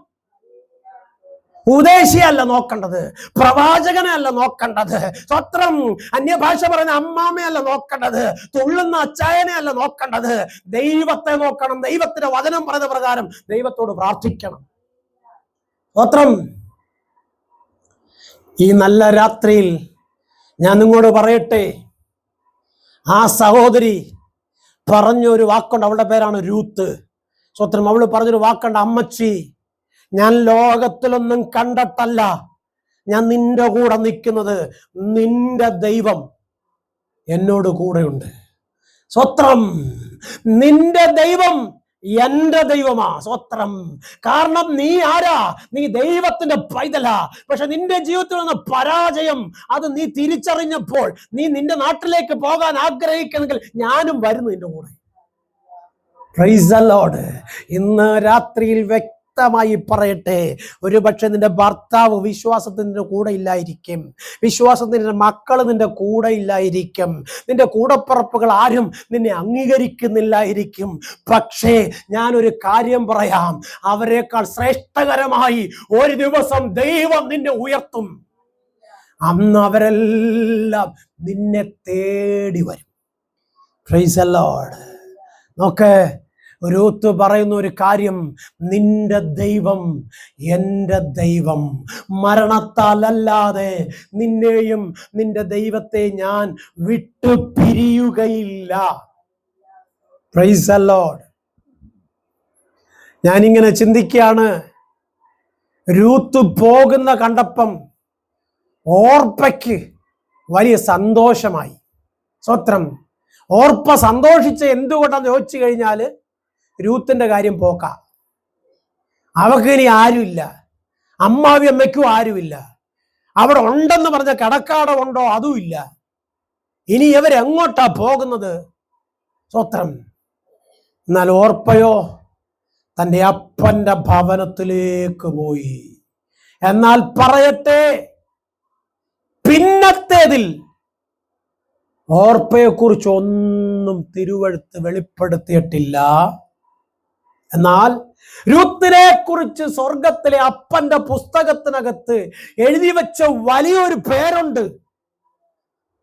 ഉപദേശിയല്ല നോക്കേണ്ടത്, പ്രവാചകനെ അല്ല നോക്കേണ്ടത്, സ്വത്രം അന്യഭാഷ പറയുന്ന അമ്മാമയല്ല നോക്കേണ്ടത്, തുള്ളുന്ന അച്ചായനെ അല്ല നോക്കേണ്ടത്, ദൈവത്തെ നോക്കണം. ദൈവത്തിന്റെ വചനം പറയുന്ന പ്രകാരം ദൈവത്തോട് പ്രാർത്ഥിക്കണം. സ്വത്രം. ഈ നല്ല രാത്രിയിൽ ഞാൻ നിങ്ങളോട് പറയട്ടെ, ആ സഹോദരി പറഞ്ഞൊരു വാക്കുണ്ട്, അവളുടെ പേരാണ് രൂത്ത്. സ്വത്രം. അവള് പറഞ്ഞൊരു വാക്കുണ്ട്, അമ്മച്ചി, ഞാൻ ലോകത്തിലൊന്നും കണ്ടിട്ടല്ല ഞാൻ നിന്റെ കൂടെ നിൽക്കുന്നത്, നിന്റെ ദൈവം എന്നോട് കൂടെയുണ്ട്. സ്വത്രം. നിന്റെ ദൈവം എന്റെ ദൈവമാ. സ്വത്രം. കാരണം നീ ആരാ? നീ ദൈവത്തിന്റെ പൈതലാ. പക്ഷെ നിന്റെ ജീവിതത്തിൽ വന്ന പരാജയം അത് നീ തിരിച്ചറിഞ്ഞപ്പോൾ നീ നിന്റെ നാട്ടിലേക്ക് പോകാൻ ആഗ്രഹിക്കുന്നെങ്കിൽ ഞാനും വരുന്നു നിന്റെ കൂടെ. Price the Lord. ഇന്ന് രാത്രിയിൽ വ്യക്തമായി പറയട്ടെ, ഒരുപക്ഷെ നിന്റെ ഭർത്താവ് വിശ്വാസത്തിന്റെ കൂടെ ഇല്ലായിരിക്കും, വിശ്വാസത്തിന്റെ മക്കൾ നിന്റെ കൂടെ ഇല്ലായിരിക്കും, നിന്റെ കൂടപ്പിറപ്പുകൾ ആരും നിന്നെ അംഗീകരിക്കുന്നില്ലായിരിക്കും. പക്ഷേ ഞാനൊരു കാര്യം പറയാം, അവരെക്കാൾ ശ്രേഷ്ഠകരമായി ഒരു ദിവസം ദൈവം നിന്നെ ഉയർത്തും. അന്ന് അവരെല്ലാം നിന്നെ തേടി വരും. Price the Lord. നോക്ക്, രൂത്ത് പറയുന്ന ഒരു കാര്യം, നിന്റെ ദൈവം എൻ്റെ ദൈവം, മരണത്താലല്ലാതെ നിന്നെയും നിന്റെ ദൈവത്തെ ഞാൻ വിട്ടു പിരിയുകയില്ല. Price the Lord. ഞാനിങ്ങനെ ചിന്തിക്കുകയാണ്, രൂത്ത് പോകുന്ന കണ്ടപ്പം ഓർപ്പയ്ക്ക് വലിയ സന്തോഷമായി. സ്വത്രം. ഓർപ്പ സന്തോഷിച്ച് എന്തുകൊണ്ടാന്ന് ചോദിച്ചു കഴിഞ്ഞാൽ രൂത്തിന്റെ കാര്യം പോക്ക. അവക്ക് ഇനി ആരുമില്ല, അമ്മാവി അമ്മയ്ക്കും ആരുമില്ല, അവിടെ ഉണ്ടെന്ന് പറഞ്ഞ കടക്കാട ഉണ്ടോ അതുമില്ല. ഇനി ഇവരെങ്ങോട്ടാ പോകുന്നത്? സ്വത്രം. എന്നാൽ ഓർപ്പയോ തൻ്റെ അപ്പന്റെ ഭവനത്തിലേക്ക് പോയി. എന്നാൽ പറയട്ടെ, പിന്നത്തേതിൽ ഓർപ്പയെ കുറിച്ച് ഒന്നും തിരുവെഴുത്ത് വെളിപ്പെടുത്തിയിട്ടില്ല. എന്നാൽ രൂത്തിനെ കുറിച്ച് സ്വർഗത്തിലെ അപ്പന്റെ പുസ്തകത്തിനകത്ത് എഴുതി വെച്ച വലിയൊരു പേരുണ്ട്.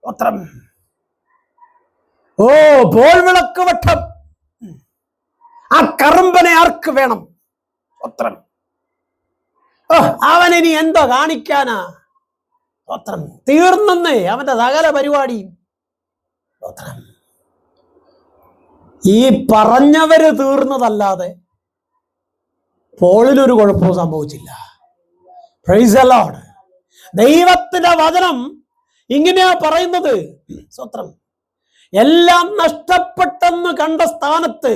സ്വത്രം. ഓ, പോൾവിളക്ക് വട്ടം, ആ കറുമ്പനെ ആർക്ക് വേണം? സ്വത്രം. അവനിനി എന്തോ കാണിക്കാനാ? സ്വത്രം. തീർന്നേ അവന്റെ സകല പരിപാടിയും. സ്വത്രം. ഈ പറഞ്ഞവര് തീർന്നതല്ലാതെ പോളിനൊരു കുഴപ്പവും സംഭവിച്ചില്ല. Price the Lord. ദൈവത്തിന്റെ വചനം ഇങ്ങനെയാ പറയുന്നത്. സ്വത്രം. എല്ലാം നഷ്ടപ്പെട്ടെന്ന് കണ്ട സ്ഥാനത്ത്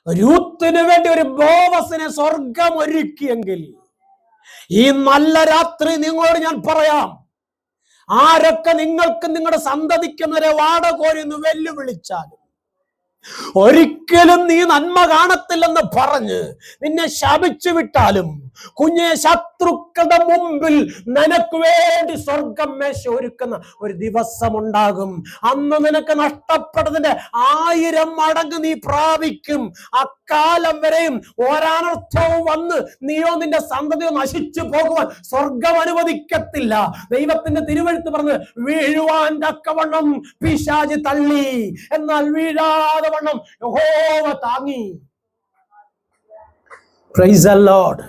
രൂത്തിന് വേണ്ടി ഒരു ബോവസിനെ സ്വർഗം ഒരുക്കിയെങ്കിൽ ഈ നല്ല രാത്രി നിങ്ങളോട് ഞാൻ പറയാം, ആരൊക്കെ നിങ്ങൾക്ക് നിങ്ങളുടെ സന്തതിക്കുന്നവരെ വാടകോരി എന്ന് വെല്ലുവിളിച്ചാലും ഒരിക്കലും നീ നന്മ കാണത്തില്ലെന്ന് പറഞ്ഞ് നിന്നെ ശപിച്ചു വിട്ടാലും കുഞ്ഞെ, ശത്രുക്കളുടെ മുമ്പിൽ നിനക്ക് വേണ്ടി സ്വർഗം മേശ ഒരുക്കുന്ന ഒരു ദിവസം ഉണ്ടാകും. അന്ന് നിനക്ക് നഷ്ടപ്പെട്ടതിന്റെ 1000 മടങ്ങ് നീ പ്രാപിക്കും. അക്കാലം വരെയും ഒരനർത്ഥവും വന്ന് നീയോ നിന്റെ സന്തതിയോ നശിച്ചു പോകുവാൻ സ്വർഗം അനുവദിക്കത്തില്ല. ദൈവത്തിന്റെ തിരുവെഴുത്ത് പറഞ്ഞ്, വീഴുവാൻ തക്കവണ്ണം പിശാച് തള്ളി, എന്നാൽ വീഴാതെ വണ്ണം യഹോവ താങ്ങി. Price the Lord.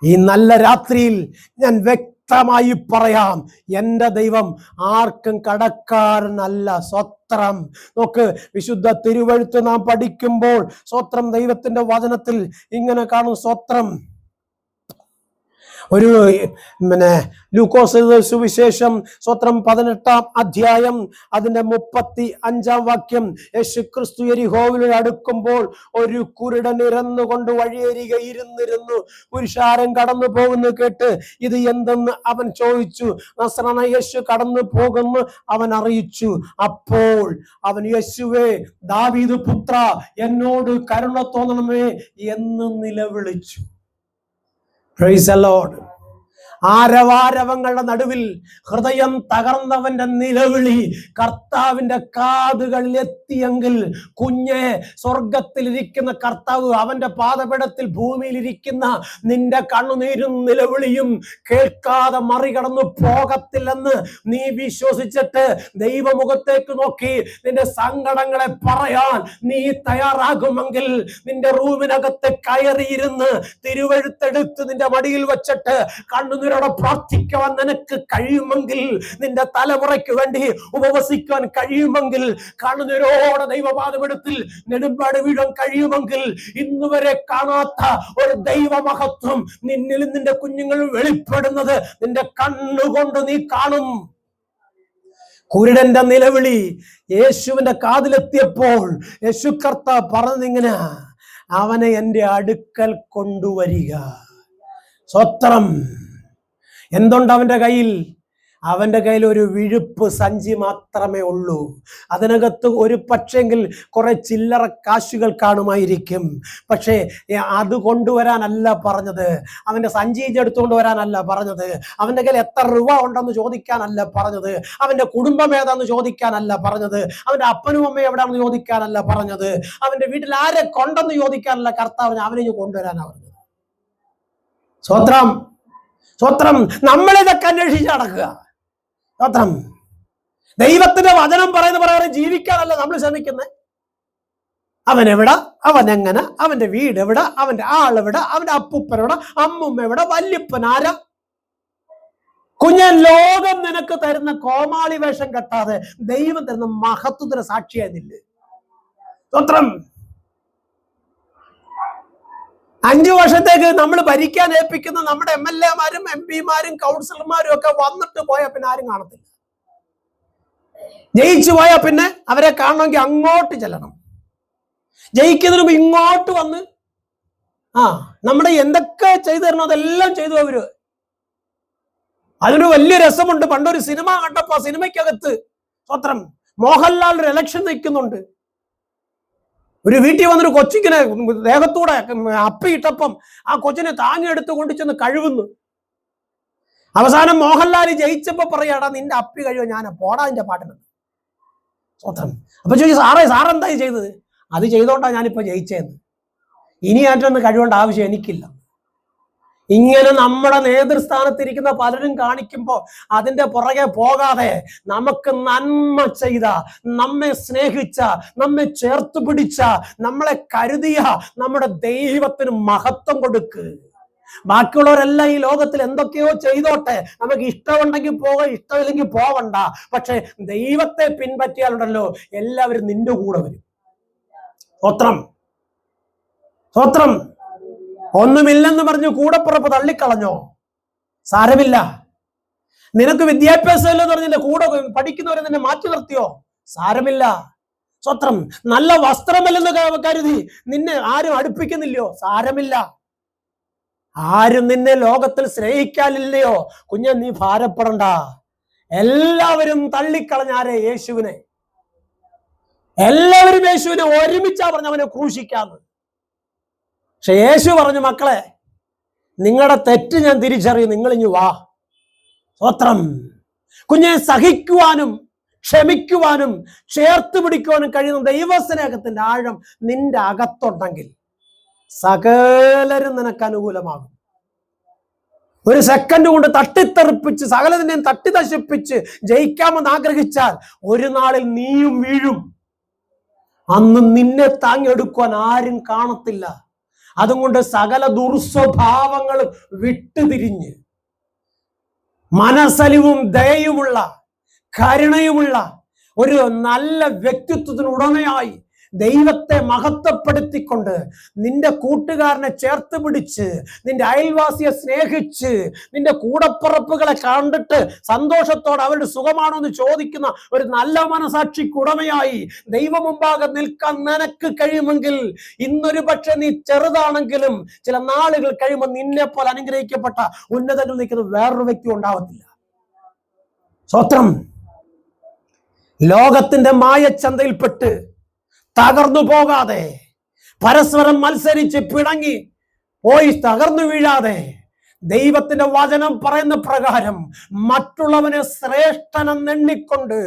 ഈ നല്ല രാത്രിയിൽ ഞാൻ വ്യക്തമായി പറയാം, എൻ്റെ ദൈവം ആർക്കും കടക്കാരനല്ല. സ്വത്രം. നോക്ക്, വിശുദ്ധ തിരുവെഴുത്ത് നാം പഠിക്കുമ്പോൾ സ്വത്രം ദൈവത്തിന്റെ വചനത്തിൽ ഇങ്ങനെ കാണും. സ്വത്രം. ഒരു ലൂക്കോസ് സുവിശേഷം സ്വത്രം 18-ാം അധ്യായം അതിന്റെ 35-ാം വാക്യം, യേശുക്രിസ്തു യെരിഹോവിൽ അടുക്കുമ്പോൾ ഒരു കുരുടൻ ഇരന്നുകൊണ്ട് വഴിയരികെ ഇരുന്നിരുന്നു. പുരുഷാരം കടന്നു പോകുന്നു കേട്ട് ഇത് എന്തെന്ന് അവൻ ചോദിച്ചു. നസ്രായനായ യേശു കടന്നു പോകുന്നു അവൻ അറിയിച്ചു. അപ്പോൾ അവൻ, യേശുവേ, ദാവീദ് പുത്ര, എന്നോട് കരുണ തോന്നണമേ എന്ന് നിലവിളിച്ചു. Price the Lord. ആരവാരവങ്ങളുടെ നടുവിൽ ഹൃദയം തകർന്നവന്റെ നിലവിളി കർത്താവിന്റെ കാതുകളിൽ എത്തിയെങ്കിൽ കുഞ്ഞെ, സ്വർഗത്തിലിരിക്കുന്ന കർത്താവ് അവന്റെ പാദപീഠത്തിൽ ഭൂമിയിലിരിക്കുന്ന നിന്റെ കണ്ണുനീരും നിലവിളിയും കേൾക്കാതെ മറികടന്നു പോകത്തില്ലെന്ന് നീ വിശ്വസിച്ചിട്ട് ദൈവമുഖത്തേക്ക് നോക്കി നിന്റെ സങ്കടങ്ങളെ പറയാൻ നീ തയ്യാറാകുമെങ്കിൽ നിന്റെ റൂമിനകത്ത് കയറിയിരുന്ന് തിരുവെഴുത്തെടുത്ത് നിന്റെ മടിയിൽ വെച്ചിട്ട് കണ്ണുനീർ കണ്ണുനീരോടെ പ്രാർത്ഥിക്കുവാൻ നിനക്ക് കഴിയുമെങ്കിൽ, നിന്റെ തലമുറയ്ക്ക് വേണ്ടി ഉപവസിക്കാൻ കഴിയുമെങ്കിൽ, കണ്ണുനീരോടെ ദൈവപാദപീഠത്തിൽ നെടുമ്പാട് വീഴാൻ കഴിയുമെങ്കിൽ, ഇന്നുവരെ കാണാത്ത ഒരു ദൈവമഹത്വം നിന്നിൽ നിന്റെ കുഞ്ഞുങ്ങൾ വെളിപ്പെടുന്നത് നിന്റെ കണ്ണുകൊണ്ട് നീ കാണും. കുരുടന്റെ നിലവിളി യേശുവിന്റെ കാതിലെത്തിയപ്പോൾ യേശു കർത്താവ് പറഞ്ഞിങ്ങനെ, അവനെ എൻ്റെ അടുക്കൽ കൊണ്ടുവരിക. സ്വത്രം. എന്തുണ്ട് അവന്റെ കയ്യിൽ? അവന്റെ കയ്യിൽ ഒരു വിഴുപ്പ് സഞ്ചി മാത്രമേ ഉള്ളൂ. അതിനകത്ത് ഒരു പക്ഷെങ്കിൽ കുറെ ചില്ലറ കാശുകൾ കാണുമായിരിക്കും. പക്ഷേ അത് കൊണ്ടുവരാനല്ല പറഞ്ഞത്. അവന്റെ സഞ്ചി എടുത്തുകൊണ്ട് വരാനല്ല പറഞ്ഞത്. അവന്റെ കയ്യിൽ എത്ര രൂപ ഉണ്ടെന്ന് ചോദിക്കാനല്ല പറഞ്ഞത്. അവന്റെ കുടുംബം ഏതാന്ന് ചോദിക്കാനല്ല പറഞ്ഞത്. അവന്റെ അപ്പനും അമ്മയും എവിടെയാണെന്ന് ചോദിക്കാനല്ല പറഞ്ഞത്. അവന്റെ വീട്ടിൽ ആരെ കൊണ്ടെന്ന് ചോദിക്കാനല്ല കർത്താവിന് അവനെ കൊണ്ടുവരാനാ പറഞ്ഞത്. സ്വത്രം. സ്വത്രം. നമ്മളിതൊക്കെ അന്വേഷിച്ച് നടക്കുക. സ്വത്രം. ദൈവത്തിന്റെ വചനം പറയുന്ന പ്രകാരം ജീവിക്കാനല്ല നമ്മൾ ശ്രമിക്കുന്നത്. അവൻ എവിടെ, അവൻ എങ്ങനെ, അവന്റെ വീട് എവിടെ, അവന്റെ ആളെവിടെ, അവന്റെ അപ്പൂപ്പനെവിടെ, അമ്മുമ്മ എവിടെ, വല്യപ്പൻ ആരാ? കുഞ്ഞൻ, ലോകം നിനക്ക് തരുന്ന കോമാളി വേഷം കെട്ടാതെ ദൈവം തരുന്ന മഹത്വത്തിന് സാക്ഷിയായിരുന്നില്ലേ? സ്വത്രം. 5 വർഷത്തേക്ക് നമ്മൾ ഭരിക്കാൻ ഏൽപ്പിക്കുന്ന നമ്മുടെ MLA-മാരും MP-മാരും കൗൺസിലർമാരും ഒക്കെ വന്നിട്ട് പോയാൽ പിന്നെ ആരും കാണത്തില്ല. ജയിച്ചു പോയാൽ പിന്നെ അവരെ കാണണമെങ്കിൽ അങ്ങോട്ട് ചെല്ലണം. ജയിക്കുന്നതിന് മുമ്പ് ഇങ്ങോട്ട് വന്ന് നമ്മുടെ എന്തൊക്കെ ചെയ്തു തരണോ അതെല്ലാം ചെയ്തു അവര്. അതിനൊരു വലിയ രസമുണ്ട്. പണ്ടൊരു സിനിമ കണ്ടപ്പോ സിനിമയ്ക്കകത്ത് സ്വത്രം മോഹൻലാൽ ഒരു ഇലക്ഷൻ നിൽക്കുന്നുണ്ട്. ഒരു വീട്ടിൽ വന്നൊരു കൊച്ചിനെ ദേഹത്തൂടെ അപ്പിയിട്ടപ്പം ആ കൊച്ചിനെ താങ്ങിയെടുത്ത് കൊണ്ടു ചെന്ന് കഴുകുന്നു. അവസാനം മോഹൻലാൽ ജയിച്ചപ്പോ പറയാടാ, നിന്റെ അപ്പി കഴിയോ, ഞാൻ പോടാ എന്റെ പാട്ടിന്. സ്വത്രം. അപ്പൊ ചോദിച്ചു, സാറെന്തായി ചെയ്തത്? അത് ചെയ്തോണ്ടാ ഞാനിപ്പോ ജയിച്ചതെന്ന്. ഇനി ആയിട്ടൊന്ന് കഴിവേണ്ട ആവശ്യം എനിക്കില്ല. ഇങ്ങനെ നമ്മുടെ നേതൃസ്ഥാനത്തിരിക്കുന്ന പലരും കാണിക്കുമ്പോൾ അതിന്റെ പുറകെ പോകാതെ നമുക്ക് നന്മ ചെയ്ത, നമ്മെ സ്നേഹിച്ച, നമ്മെ ചേർത്ത് പിടിച്ച, നമ്മളെ കരുതിയ നമ്മുടെ ദൈവത്തിന് മഹത്വം കൊടുക്ക്. ബാക്കിയുള്ളവരെല്ലാം ഈ ലോകത്തിൽ എന്തൊക്കെയോ ചെയ്തോട്ടെ, നമുക്ക് ഇഷ്ടമുണ്ടെങ്കിൽ പോകാം, ഇഷ്ടമില്ലെങ്കിൽ പോവണ്ട. പക്ഷെ ദൈവത്തെ പിൻപറ്റിയാലുണ്ടല്ലോ എല്ലാവരും നിന്റെ കൂടെ വരും. സ്വത്രം. സ്വത്രം. ഒന്നുമില്ലെന്ന് പറഞ്ഞു കൂടപ്പുറപ്പ് തള്ളിക്കളഞ്ഞോ? സാരമില്ല. നിനക്ക് വിദ്യാഭ്യാസം ഇല്ലെന്ന് പറഞ്ഞില്ല കൂടെ പഠിക്കുന്നവരെ നിന്നെ മാറ്റി നിർത്തിയോ? സാരമില്ല. സ്വത്രം. നല്ല വസ്ത്രമില്ലെന്ന് കരുതി നിന്നെ ആരും അടുപ്പിക്കുന്നില്ലയോ? സാരമില്ല. ആരും നിന്നെ ലോകത്തിൽ സ്നേഹിക്കാനില്ലയോ? കുഞ്ഞൻ, നീ ഭാരപ്പെടണ്ട. എല്ലാവരും തള്ളിക്കളഞ്ഞാരെ? യേശുവിനെ. എല്ലാവരും യേശുവിനെ ഒരുമിച്ചാ പറഞ്ഞ അവനെ ക്രൂശിക്കാന്ന്. പക്ഷെ യേശു പറഞ്ഞു, മക്കളെ, നിങ്ങളുടെ തെറ്റ് ഞാൻ തിരിച്ചറിയും, നിങ്ങൾ ഇനി വാ. സ്വത്രം. കുഞ്ഞെ, സഹിക്കുവാനും ക്ഷമിക്കുവാനും ചേർത്ത് പിടിക്കുവാനും കഴിയുന്ന ദൈവസ്നേഹത്തിന്റെ ആഴം നിന്റെ അകത്തുണ്ടെങ്കിൽ സകലരും നിനക്ക് അനുകൂലമാകും. ഒരു സെക്കൻഡ് കൊണ്ട് തട്ടിത്തെറിപ്പിച്ച് സകലതിനെയും തട്ടി നശിപ്പിച്ച് ജയിക്കാമെന്ന് ആഗ്രഹിച്ചാൽ ഒരു നാളിൽ നീയും വീഴും. അന്ന് നിന്നെ താങ്ങിയെടുക്കുവാൻ ആരും കാണത്തില്ല. അതുകൊണ്ട് സകല ദുർസ്വഭാവങ്ങളും വിട്ടുതിരിഞ്ഞ് മനസ്സലിവും ദയയുമുള്ള കരുണയുമുള്ള ഒരു നല്ല വ്യക്തിത്വത്തിന് ഉടമയായി ദൈവത്തെ മഹത്വപ്പെടുത്തിക്കൊണ്ട് നിന്റെ കൂട്ടുകാരനെ ചേർത്ത് പിടിച്ച്, നിന്റെ അയൽവാസിയെ സ്നേഹിച്ച്, നിന്റെ കൂടപ്പുറപ്പുകളെ കണ്ടിട്ട് സന്തോഷത്തോടെ അവരുടെ സുഖമാണോ എന്ന് ചോദിക്കുന്ന ഒരു നല്ല മനസാക്ഷിക്ക് ഉടമയായി ദൈവം മുമ്പാകെ നിൽക്കാൻ നിനക്ക് കഴിയുമെങ്കിൽ, ഇന്നൊരു പക്ഷെ നീ ചെറുതാണെങ്കിലും ചില നാളുകൾ കഴിയുമ്പോൾ നിന്നെ പോലെ അനുഗ്രഹിക്കപ്പെട്ട ഉന്നതങ്ങൾ നിൽക്കുന്ന വേറൊരു വ്യക്തി ഉണ്ടാവത്തില്ല. സ്വത്രം. ലോകത്തിന്റെ മായച്ചന്തയിൽപ്പെട്ട് തകർന്നു പോകാതെ, പരസ്പരം മത്സരിച്ച് പിണങ്ങി പോയി തകർന്നു വീഴാതെ, ദൈവത്തിന്റെ വചനം പറയുന്ന പ്രകാരം മറ്റുള്ളവനെ ശ്രേഷ്ഠനെണ്ണിക്കൊണ്ട്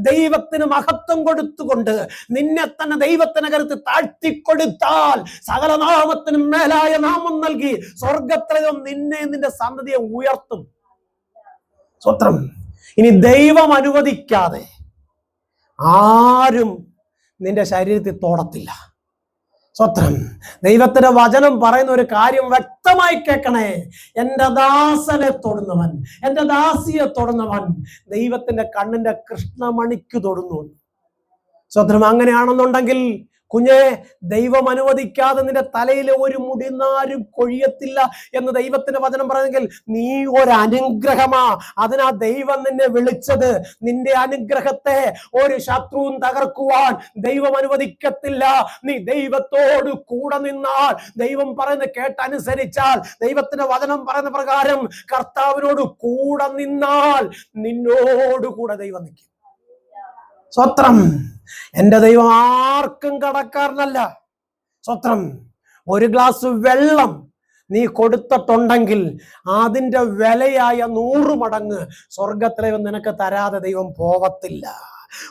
ദൈവത്തിന് മഹത്വം കൊടുത്തുകൊണ്ട് നിന്നെ തന്നെ ദൈവത്തിന് കരുത്ത് താഴ്ത്തിക്കൊടുത്താൽ സകല നാമത്തിനും മേലായ നാമം നൽകി സ്വർഗത്തിലെ നിന്നെ നിന്റെ സന്തതിയെ ഉയർത്തും. സ്വത്രം. ഇനി ദൈവം അനുവദിക്കാതെ ആരും നിന്റെ ശരീരത്തിൽ തോടത്തില്ല. സ്വത്രം. ദൈവത്തിന്റെ വചനം പറയുന്ന ഒരു കാര്യം വ്യക്തമായി കേൾക്കണേ. എൻ്റെ ദാസനെ തൊടുന്നവൻ, എൻ്റെ ദാസിയെ തൊടുന്നവൻ ദൈവത്തിന്റെ കണ്ണിന്റെ കൃഷ്ണമണിക്ക് തൊടുന്നു. സ്വത്രം. അങ്ങനെയാണെന്നുണ്ടെങ്കിൽ കുഞ്ഞെ, ദൈവം അനുവദിക്കാതെ നിന്റെ തലയിലെ ഒരു മുടിനാരും കൊഴിയത്തില്ല എന്ന് ദൈവത്തിന്റെ വചനം പറഞ്ഞെങ്കിൽ നീ ഒരു അനുഗ്രഹമാ. അതിനാ ദൈവം നിന്നെ വിളിച്ചത്. നിന്റെ അനുഗ്രഹത്തെ ഒരു ശത്രുവും തകർക്കുവാൻ ദൈവം അനുവദിക്കത്തില്ല. നീ ദൈവത്തോട് കൂടെ നിന്നാൽ, ദൈവം പറയുന്ന കേട്ടനുസരിച്ചാൽ, ദൈവത്തിന്റെ വചനം പറയുന്ന പ്രകാരം കർത്താവിനോട് കൂടെ നിന്നാൽ നിന്നോട് കൂടെ ദൈവം നിൽക്കും. സ്വത്രം. എൻ്റെ ദൈവം ആർക്കും കടക്കാരനല്ല. സ്വത്രം. ഒരു ഗ്ലാസ് വെള്ളം നീ കൊടുത്തിട്ടുണ്ടെങ്കിൽ അതിൻ്റെ വിലയായ 100 മടങ്ങ് സ്വർഗത്തിലെ നിനക്ക് തരാതെ ദൈവം പോവത്തില്ല.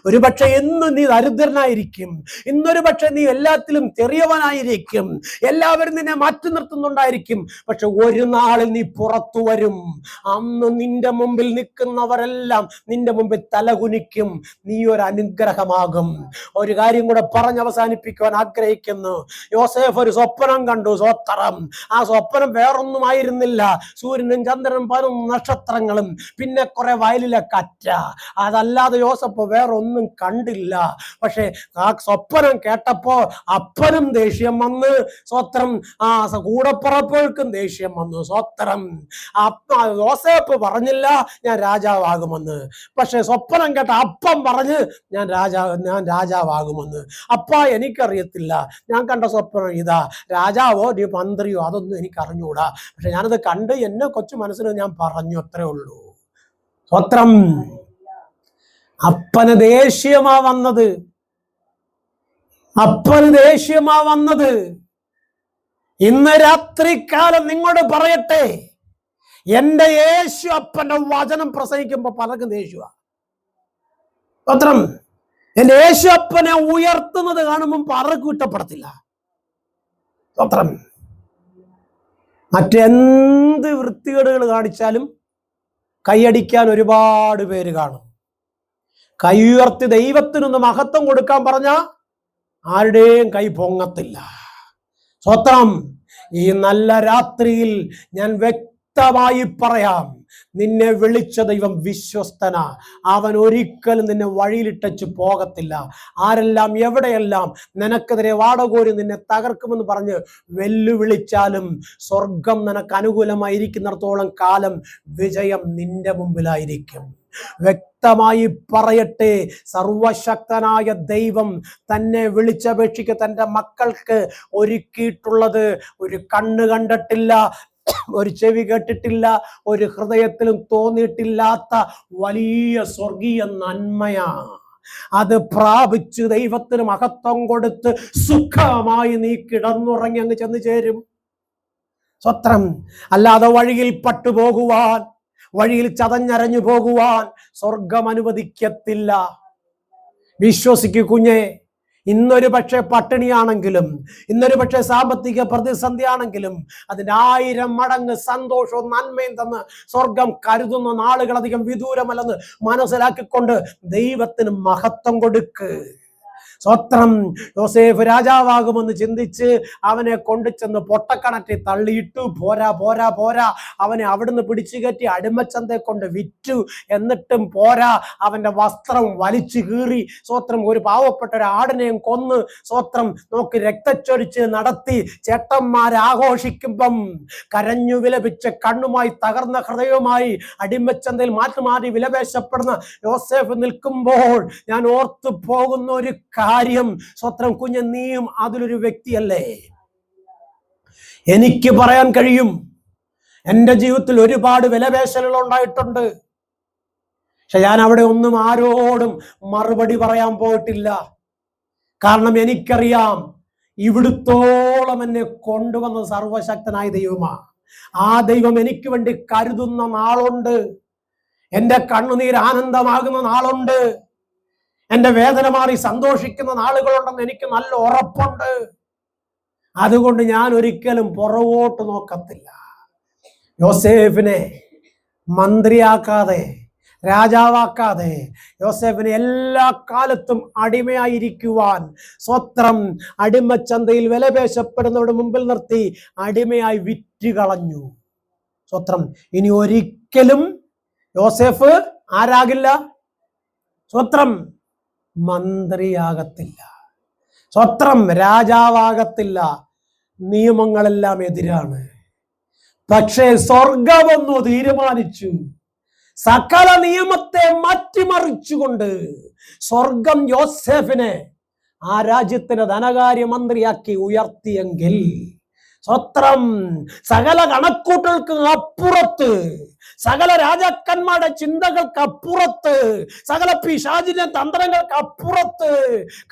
ഒരു പക്ഷെ ഇന്ന് നീ ദരിദ്രനായിരിക്കും, ഇന്നൊരു പക്ഷെ നീ എല്ലാത്തിലും ചെറിയവനായിരിക്കും, എല്ലാവരും നിന്നെ മാറ്റി നിർത്തുന്നുണ്ടായിരിക്കും. പക്ഷെ ഒരു നാളിൽ നീ പുറത്തു വരും. അന്ന് നിന്റെ മുമ്പിൽ നിൽക്കുന്നവരെല്ലാം നിന്റെ മുമ്പിൽ തലകുനിക്കും. നീ ഒരു അനുഗ്രഹമാകും. ഒരു കാര്യം കൂടെ പറഞ്ഞ് അവസാനിപ്പിക്കുവാൻ ആഗ്രഹിക്കുന്നു. യോസേഫ് ഒരു സ്വപ്നം കണ്ടു. സ്വത്രം. ആ സ്വപ്നം വേറൊന്നും ആയിരുന്നില്ല. സൂര്യനും ചന്ദ്രനും 11 നക്ഷത്രങ്ങളും പിന്നെ കുറെ വയലിലെ കറ്റ. അതല്ലാതെ യോസഫ് വേറെ ഒന്നും കണ്ടില്ല. പക്ഷെ ആ സ്വപ്നം കേട്ടപ്പോ അപ്പനും ദേഷ്യം വന്ന്. സ്വത്രം. ആ കൂടപ്പുറപ്പുകൾക്കും ദേഷ്യം വന്നു. സ്വത്രം. യോസേഫ് പറഞ്ഞില്ല ഞാൻ രാജാവാകുമെന്ന്. പക്ഷെ സ്വപ്നം കേട്ട അപ്പം പറഞ്ഞ് ഞാൻ രാജാവാകുമെന്ന്. അപ്പ എനിക്കറിയത്തില്ല, ഞാൻ കണ്ട സ്വപ്നം ഇതാ. രാജാവോ നീ മന്ത്രിയോ അതൊന്നും എനിക്ക് അറിഞ്ഞുകൂടാ. പക്ഷെ ഞാനത് കണ്ട് എന്നെ കൊച്ചു മനസ്സിൽ ഞാൻ പറഞ്ഞു, അത്രേ ഉള്ളൂ. സ്വത്രം. അപ്പന് ദേഷ്യമാ വന്നത്. അപ്പന് ദേഷ്യമാ വന്നത്. ഇന്ന് രാത്രികാലം നിങ്ങളോട് പറയട്ടെ, എന്റെ യേശു അപ്പന്റെ വചനം പ്രസംഗിക്കുമ്പോ പലർക്കും ദേഷ്യമാ. സ്വത്രം. എന്റെ യേശു അപ്പനെ ഉയർത്തുന്നത് കാണുമ്പോൾ പലർക്കും ഇഷ്ടപ്പെടത്തില്ല. സ്വത്രം. മറ്റെന്ത് വൃത്തികേടുകൾ കാണിച്ചാലും കൈയടിക്കാൻ ഒരുപാട് പേര് കാണും. കൈ ഉയർത്തി ദൈവത്തിനൊന്ന് മഹത്വം കൊടുക്കാൻ പറഞ്ഞ ആരുടെയും കൈ പൊങ്ങത്തില്ല. സ്വത്രം. ഈ നല്ല രാത്രിയിൽ ഞാൻ വ്യക്തമായി പറയാം, നിന്നെ വിളിച്ച ദൈവം വിശ്വസ്തന. അവൻ ഒരിക്കലും നിന്നെ വഴിയിലിട്ടു പോകത്തില്ല. ആരെല്ലാം എവിടെയെല്ലാം നിനക്കെതിരെ വാടകോരി നിന്നെ തകർക്കുമെന്ന് പറഞ്ഞ് വെല്ലുവിളിച്ചാലും സ്വർഗം നിനക്ക് അനുകൂലമായിരിക്കുന്നിടത്തോളം കാലം വിജയം നിന്റെ മുമ്പിലായിരിക്കും. വ്യക്തമായി പറയട്ടെ, സർവശക്തനായ ദൈവം തന്നെ വിളിച്ചപേക്ഷിക്ക് തൻ്റെ മക്കൾക്ക് ഒരുക്കിയിട്ടുള്ളത് ഒരു കണ്ണ് കണ്ടിട്ടില്ല, ഒരു ചെവി കേട്ടിട്ടില്ല, ഒരു ഹൃദയത്തിലും തോന്നിയിട്ടില്ലാത്ത വലിയ സ്വർഗീയ നന്മയാ. അത് പ്രാപിച്ച് ദൈവത്തിന് മഹത്വം കൊടുത്ത് സുഖമായി നീ കിടന്നുറങ്ങി അങ്ങ് ചെന്ന് ചേരും. സ്വത്രം. അല്ലാതെ വഴിയിൽ പട്ടുപോകുവാൻ, വഴിയിൽ ചതഞ്ഞരഞ്ഞു പോകുവാൻ സ്വർഗം അനുവദിക്കത്തില്ല. വിശ്വസിക്കൂ കുഞ്ഞെ. ഇന്നൊരു പക്ഷെ പട്ടിണിയാണെങ്കിലും, ഇന്നൊരു പക്ഷെ സാമ്പത്തിക പ്രതിസന്ധി ആണെങ്കിലും അതിൻ്റെ 1000 മടങ്ങ് സന്തോഷവും നന്മയും തന്ന് സ്വർഗം കരുതുന്ന നാളുകളധികം വിദൂരമല്ലെന്ന് മനസ്സിലാക്കിക്കൊണ്ട് ദൈവത്തിന് മഹത്വം കൊടുക്ക്. സ്വത്രം. യോസേഫ് രാജാവാകുമെന്ന് ചിന്തിച്ച് അവനെ കൊണ്ടുചെന്ന് പൊട്ടക്കണറ്റി തള്ളിയിട്ടു. പോരാ പോരാ പോരാ, അവനെ അവിടുന്ന് പിടിച്ചു കയറ്റി അടിമച്ചന്തയെ കൊണ്ട് വിറ്റു. എന്നിട്ടും പോരാ, അവന്റെ വസ്ത്രം വലിച്ചു കീറി. സ്വത്രം. ഒരു പാവപ്പെട്ട ഒരു ആടിനെയും കൊന്ന് സ്വത്രം നോക്കി രക്തച്ചൊരിച്ച് നടത്തി. ചേട്ടന്മാരാഘോഷിക്കുമ്പം കരഞ്ഞു വിലപിച്ച കണ്ണുമായി തകർന്ന ഹൃദയവുമായി അടിമച്ചന്തയിൽ മാറ്റി വിലപേശപ്പെടുന്ന യോസേഫ് നിൽക്കുമ്പോൾ ഞാൻ ഓർത്തു പോകുന്ന ഒരു കാര്യം, സ്വത്രം കുഞ്ഞ്, നീയും അതിലൊരു വ്യക്തിയല്ലേ? എനിക്ക് പറയാൻ കഴിയും, എൻ്റെ ജീവിതത്തിൽ ഒരുപാട് വിലപേശലുകൾ ഉണ്ടായിട്ടുണ്ട്. പക്ഷെ ഞാൻ അവിടെ ഒന്നും ആരോടും മറുപടി പറയാൻ പോയിട്ടില്ല. കാരണം എനിക്കറിയാം, ഇവിടുത്തോളം എന്നെ കൊണ്ടുവന്ന സർവശക്തനായ ദൈവമാ. ആ ദൈവം എനിക്ക് വേണ്ടി കരുതുന്ന നാളുണ്ട്. എൻ്റെ കണ്ണുനീർ ആനന്ദമാകുന്ന നാളുണ്ട്. എൻ്റെ വേദന മാറി സന്തോഷിക്കുന്ന നാളുകളുണ്ടെന്ന് എനിക്ക് നല്ല ഉറപ്പുണ്ട്. അതുകൊണ്ട് ഞാൻ ഒരിക്കലും പുറകോട്ട് നോക്കത്തില്ല. യോസേഫിനെ മന്ത്രിയാക്കാതെ രാജാവാക്കാതെ യോസേഫിനെ എല്ലാ കാലത്തും അടിമയായിരിക്കുവാൻ, സ്വത്രം, അടിമച്ചന്തയിൽ വിലപേശപ്പെടുന്നവരുടെ മുമ്പിൽ നിർത്തി അടിമയായി വിറ്റുകളഞ്ഞു. സ്വത്രം. ഇനി ഒരിക്കലും യോസേഫ് ആരാകില്ല? സ്വത്രം, മന്ത്രിയാകത്തില്ല. സ്വത്രം, രാജാവാകത്തില്ല. നിയമങ്ങളെല്ലാം എതിരാണ്. പക്ഷേ സ്വർഗമെന്നു തീരുമാനിച്ചു. സകല നിയമത്തെ മാറ്റിമറിച്ചുകൊണ്ട് സ്വർഗം യോസേഫിനെ ആ രാജ്യത്തിന് ധനകാര്യ മന്ത്രിയാക്കി ഉയർത്തിയെങ്കിൽ, സ്വത്രം, സകല കണക്കൂട്ടൽക്ക് അപ്പുറത്ത്, സകല രാജാക്കന്മാരുടെ ചിന്തകൾക്ക് അപ്പുറത്ത്, സകല പിശാചിന്റെ തന്ത്രങ്ങൾക്ക് അപ്പുറത്ത്,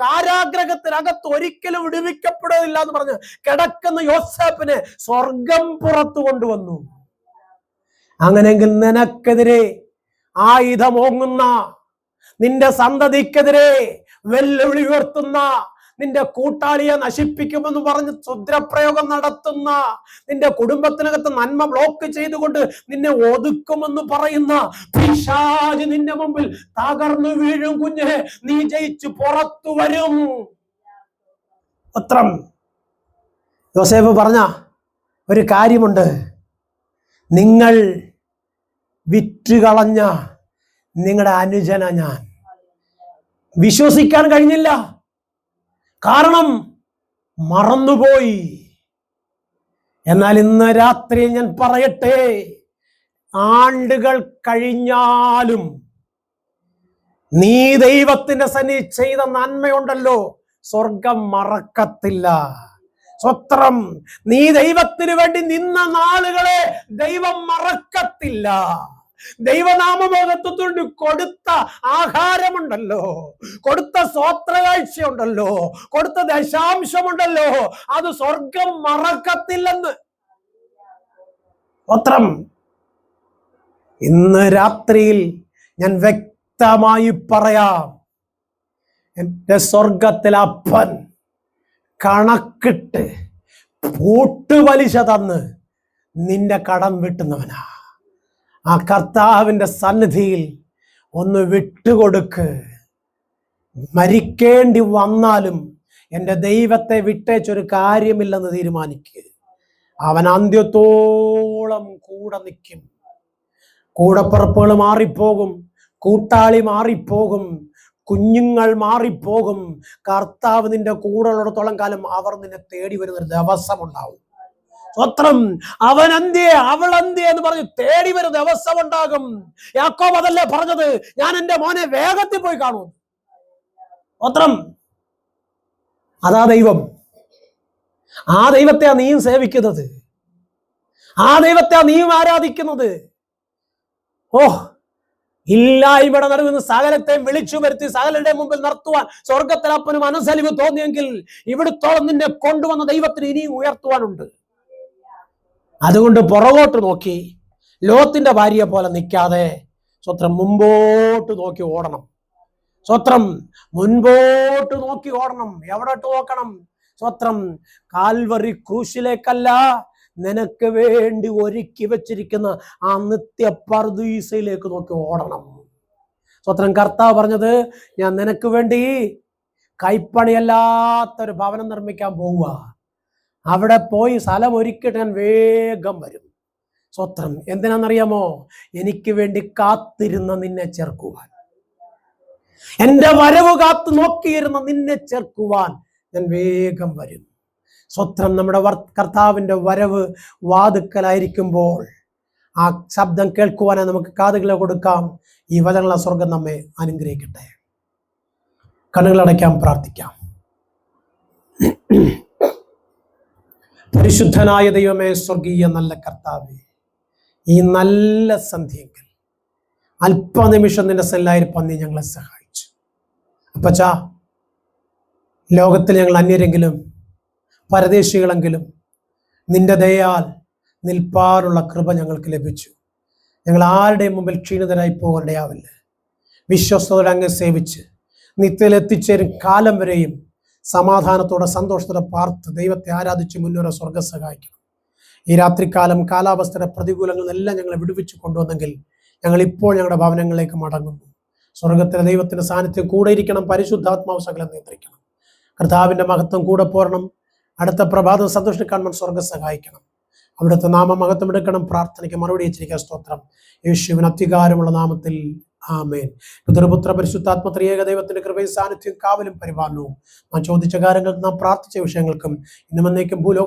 കാരാഗ്രഹത്തിനകത്ത് ഒരിക്കലും വിടുവിക്കപ്പെടുകയില്ല എന്ന് പറഞ്ഞ് കിടക്കുന്ന യോസേഫിനെ സ്വർഗം പുറത്തു കൊണ്ടുവന്നു. അങ്ങനെയെങ്കിൽ നിനക്കെതിരെ ആയുധമോങ്ങുന്ന, നിന്റെ സന്തതിക്കെതിരെ വെല്ലുവിളി ഉയർത്തുന്ന, നിന്റെ കൂട്ടാളിയെ നശിപ്പിക്കുമെന്ന് പറഞ്ഞ് ക്ഷുദ്രപ്രയോഗം നടത്തുന്ന, നിന്റെ കുടുംബത്തിനകത്ത് നന്മ ബ്ലോക്ക് ചെയ്തുകൊണ്ട് നിന്നെ ഒതുക്കുമെന്ന് പറയുന്ന പിശാച് നിന്റെ മുമ്പിൽ തകർന്നു വീഴും. കുഞ്ഞെ, നീ ജയിച്ചു പുറത്തു വരും. പത്രം. യോസേഫ് പറഞ്ഞ ഒരു കാര്യമുണ്ട്. നിങ്ങൾ വിറ്റുകളഞ്ഞ നിങ്ങളുടെ അനുജന ഞാൻ. വിശ്വസിക്കാൻ കഴിഞ്ഞില്ല. കാരണം മറന്നുപോയി. എന്നാൽ ഇന്ന് രാത്രി ഞാൻ പറയട്ടെ, ആണ്ടുകൾ കഴിഞ്ഞാലും നീ ദൈവത്തിന്റെ സന്നിധി ചെയ്ത നന്മയുണ്ടല്ലോ, സ്വർഗം മറക്കത്തില്ല. സ്വത്രം. നീ ദൈവത്തിന് വേണ്ടി നിന്ന നാളുകളെ ദൈവം മറക്കത്തില്ല. ദൈവനാമബോധത്തോട് കൊടുത്ത ആഹാരമുണ്ടല്ലോ, കൊടുത്ത സ്വോത്രകാഴ്ചയുണ്ടല്ലോ, കൊടുത്ത ദശാംശമുണ്ടല്ലോ, അത് സ്വർഗം മറക്കത്തില്ലെന്ന്. സ്വത്രം. ഇന്ന് രാത്രിയിൽ ഞാൻ വ്യക്തമായി പറയാം, എന്റെ സ്വർഗത്തിലെ അപ്പൻ കണക്കിട്ട് കൂട്ടുപലിശ തന്ന് നിന്റെ കടം വിട്ടുന്നവനാ. ആ കർത്താവിന്റെ സന്നിധിയിൽ ഒന്ന് വിട്ടുകൊടുക്ക്. മരിക്കേണ്ടി വന്നാലും എൻ്റെ ദൈവത്തെ വിട്ടേച്ചൊരു കാര്യമില്ലെന്ന് തീരുമാനിക്കുക. അവൻ അന്ത്യത്തോളം കൂടെ നിൽക്കും. കൂടപ്പിറപ്പുകൾ മാറിപ്പോകും, കൂട്ടാളി മാറിപ്പോകും, കുഞ്ഞുങ്ങൾ മാറിപ്പോകും. കർത്താവ് നിന്റെ കൂടെ ഉള്ളിടത്തോളം കാലം അവർ നിന്നെ തേടി വരുന്നൊരു ദിവസം ഉണ്ടാവും. സ്വത്രം. അവൻ അന്ത്യേ അവൾ അന്ത്യേ എന്ന് പറഞ്ഞ് തേടി വരുന്ന ദിവസം ഉണ്ടാകും. യാക്കോബ് അതല്ലേ പറഞ്ഞത്, ഞാൻ എൻ്റെ മോനെ വേഗത്തിൽ പോയി കാണും. സ്വത്രം. അതാ ദൈവം. ആ ദൈവത്തെയാ നീയും സേവിക്കുന്നത്. ആ ദൈവത്തെയാ നീയും ആരാധിക്കുന്നത്. ഓ, ഇല്ലായ്മയുടെ നടുവിൽ നിന്ന് സകലത്തെയും വിളിച്ചു വരുത്തി സകലരുടെ മുമ്പിൽ നിർത്തുവാൻ സ്വർഗത്തിലപ്പന് മനസ്സലിവ് തോന്നിയെങ്കിൽ ഇവിടുത്തോളം നിന്നെ കൊണ്ടുവന്ന ദൈവത്തിന് ഇനിയും ഉയർത്തുവാനുണ്ട്. അതുകൊണ്ട് പുറകോട്ട് നോക്കി ലോത്തിന്റെ ഭാര്യയെ പോലെ നിൽക്കാതെ സ്വത്രം മുമ്പോട്ട് നോക്കി ഓടണം. സ്വത്രം. മുൻപോട്ട് നോക്കി ഓടണം. എവിടോട്ട് നോക്കണം? സ്വത്രം. കാൽവറി ക്രൂശിലേക്കല്ല, നിനക്ക് വേണ്ടി ഒരുക്കി വെച്ചിരിക്കുന്ന ആ നിത്യ പർദീസയിലേക്ക് നോക്കി ഓടണം. സ്വത്രം. കർത്താവ് പറഞ്ഞത്, ഞാൻ നിനക്ക് വേണ്ടി കൈപ്പണിയല്ലാത്തൊരു ഭവനം നിർമ്മിക്കാൻ പോവുക. അവിടെ പോയി സ്ഥലം ഒരുക്കിയിട്ട് ഞാൻ വേഗം വരും. സ്വത്രം. എന്തിനാണെന്നറിയാമോ? എനിക്ക് വേണ്ടി കാത്തിരുന്ന നിന്നെ ചേർക്കുവാൻ, എൻ്റെ വരവ് കാത്തു നോക്കിയിരുന്ന നിന്നെ ചേർക്കുവാൻ ഞാൻ വേഗം വരും. സ്വത്രം. നമ്മുടെ കർത്താവിൻ്റെ വരവ് വാതുക്കലായിരിക്കുമ്പോൾ ആ ശബ്ദം കേൾക്കുവാനായി നമുക്ക് കാതുകളെ കൊടുക്കാം. ഈ വചനങ്ങളെ സ്വർഗം നമ്മെ അനുഗ്രഹിക്കട്ടെ. കണ്ണുകളടയ്ക്കാം, പ്രാർത്ഥിക്കാം. പരിശുദ്ധനായ ദൈവമേ, സ്വർഗീയ നല്ല കർത്താവേ, ഈ നല്ല സന്ധ്യയെങ്കിൽ അല്പനിമിഷം നിന്റെ സെല്ലായിരിക്കാൻ നീ ഞങ്ങളെ സഹായിച്ചു. അപ്പച്ചാ, ലോകത്തിൽ ഞങ്ങൾ അന്യരെങ്കിലും പരദേശികളെങ്കിലും നിന്റെ ദയയാൽ നിൽപ്പാനുള്ള കൃപ ഞങ്ങൾക്ക് ലഭിച്ചു. ഞങ്ങൾ ആരുടെയും മുമ്പിൽ ക്ഷീണിതരായി പോകേണ്ടയാവില്ല. വിശ്വസ്തയോടെ അങ്ങ് സേവിച്ച് നിത്യത്തിൽ എത്തിച്ചേരും കാലം വരെയും സമാധാനത്തോടെ സന്തോഷത്തോടെ പാർത്ത് ദൈവത്തെ ആരാധിച്ച് മുന്നോട്ട് സ്വർഗം സഹായിക്കണം. ഈ രാത്രികാലം കാലാവസ്ഥയുടെ പ്രതികൂലങ്ങളെല്ലാം ഞങ്ങളെ വിടുവിച്ചു കൊണ്ടുവന്നെങ്കിൽ ഞങ്ങൾ ഇപ്പോൾ ഞങ്ങളുടെ ഭവനങ്ങളിലേക്ക് മടങ്ങുന്നു. സ്വർഗത്തിലെ ദൈവത്തിന്റെ സാന്നിധ്യം കൂടെ ഇരിക്കണം. പരിശുദ്ധാത്മാവ് സകലം നിയന്ത്രിക്കണം. കർത്താവിന്റെ മഹത്വം കൂടെ പോരണം. അടുത്ത പ്രഭാതം സന്തോഷം കാണുവാൻ സ്വർഗം സഹായിക്കണം. അവിടുത്തെ നാമം മഹത്വം എടുക്കണം. പ്രാർത്ഥനയ്ക്ക് മറുപടി വെച്ചിരിക്കുക. സ്തോത്രം. യേശുവിന് അധികാരമുള്ള നാമത്തിൽ ആമേൻ. പിതൃപുത്ര പരിശുദ്ധാത്മ ത്രിയേക ദൈവത്തിന്റെ കൃപയും സാന്നിധ്യം കാവലും പരിപാലനവും നാം ചോദിച്ച കാര്യങ്ങൾക്കും നാം പ്രാർത്ഥിച്ച വിഷയങ്ങൾക്കും ഇന്നും എന്നേക്കും ഭൂലോക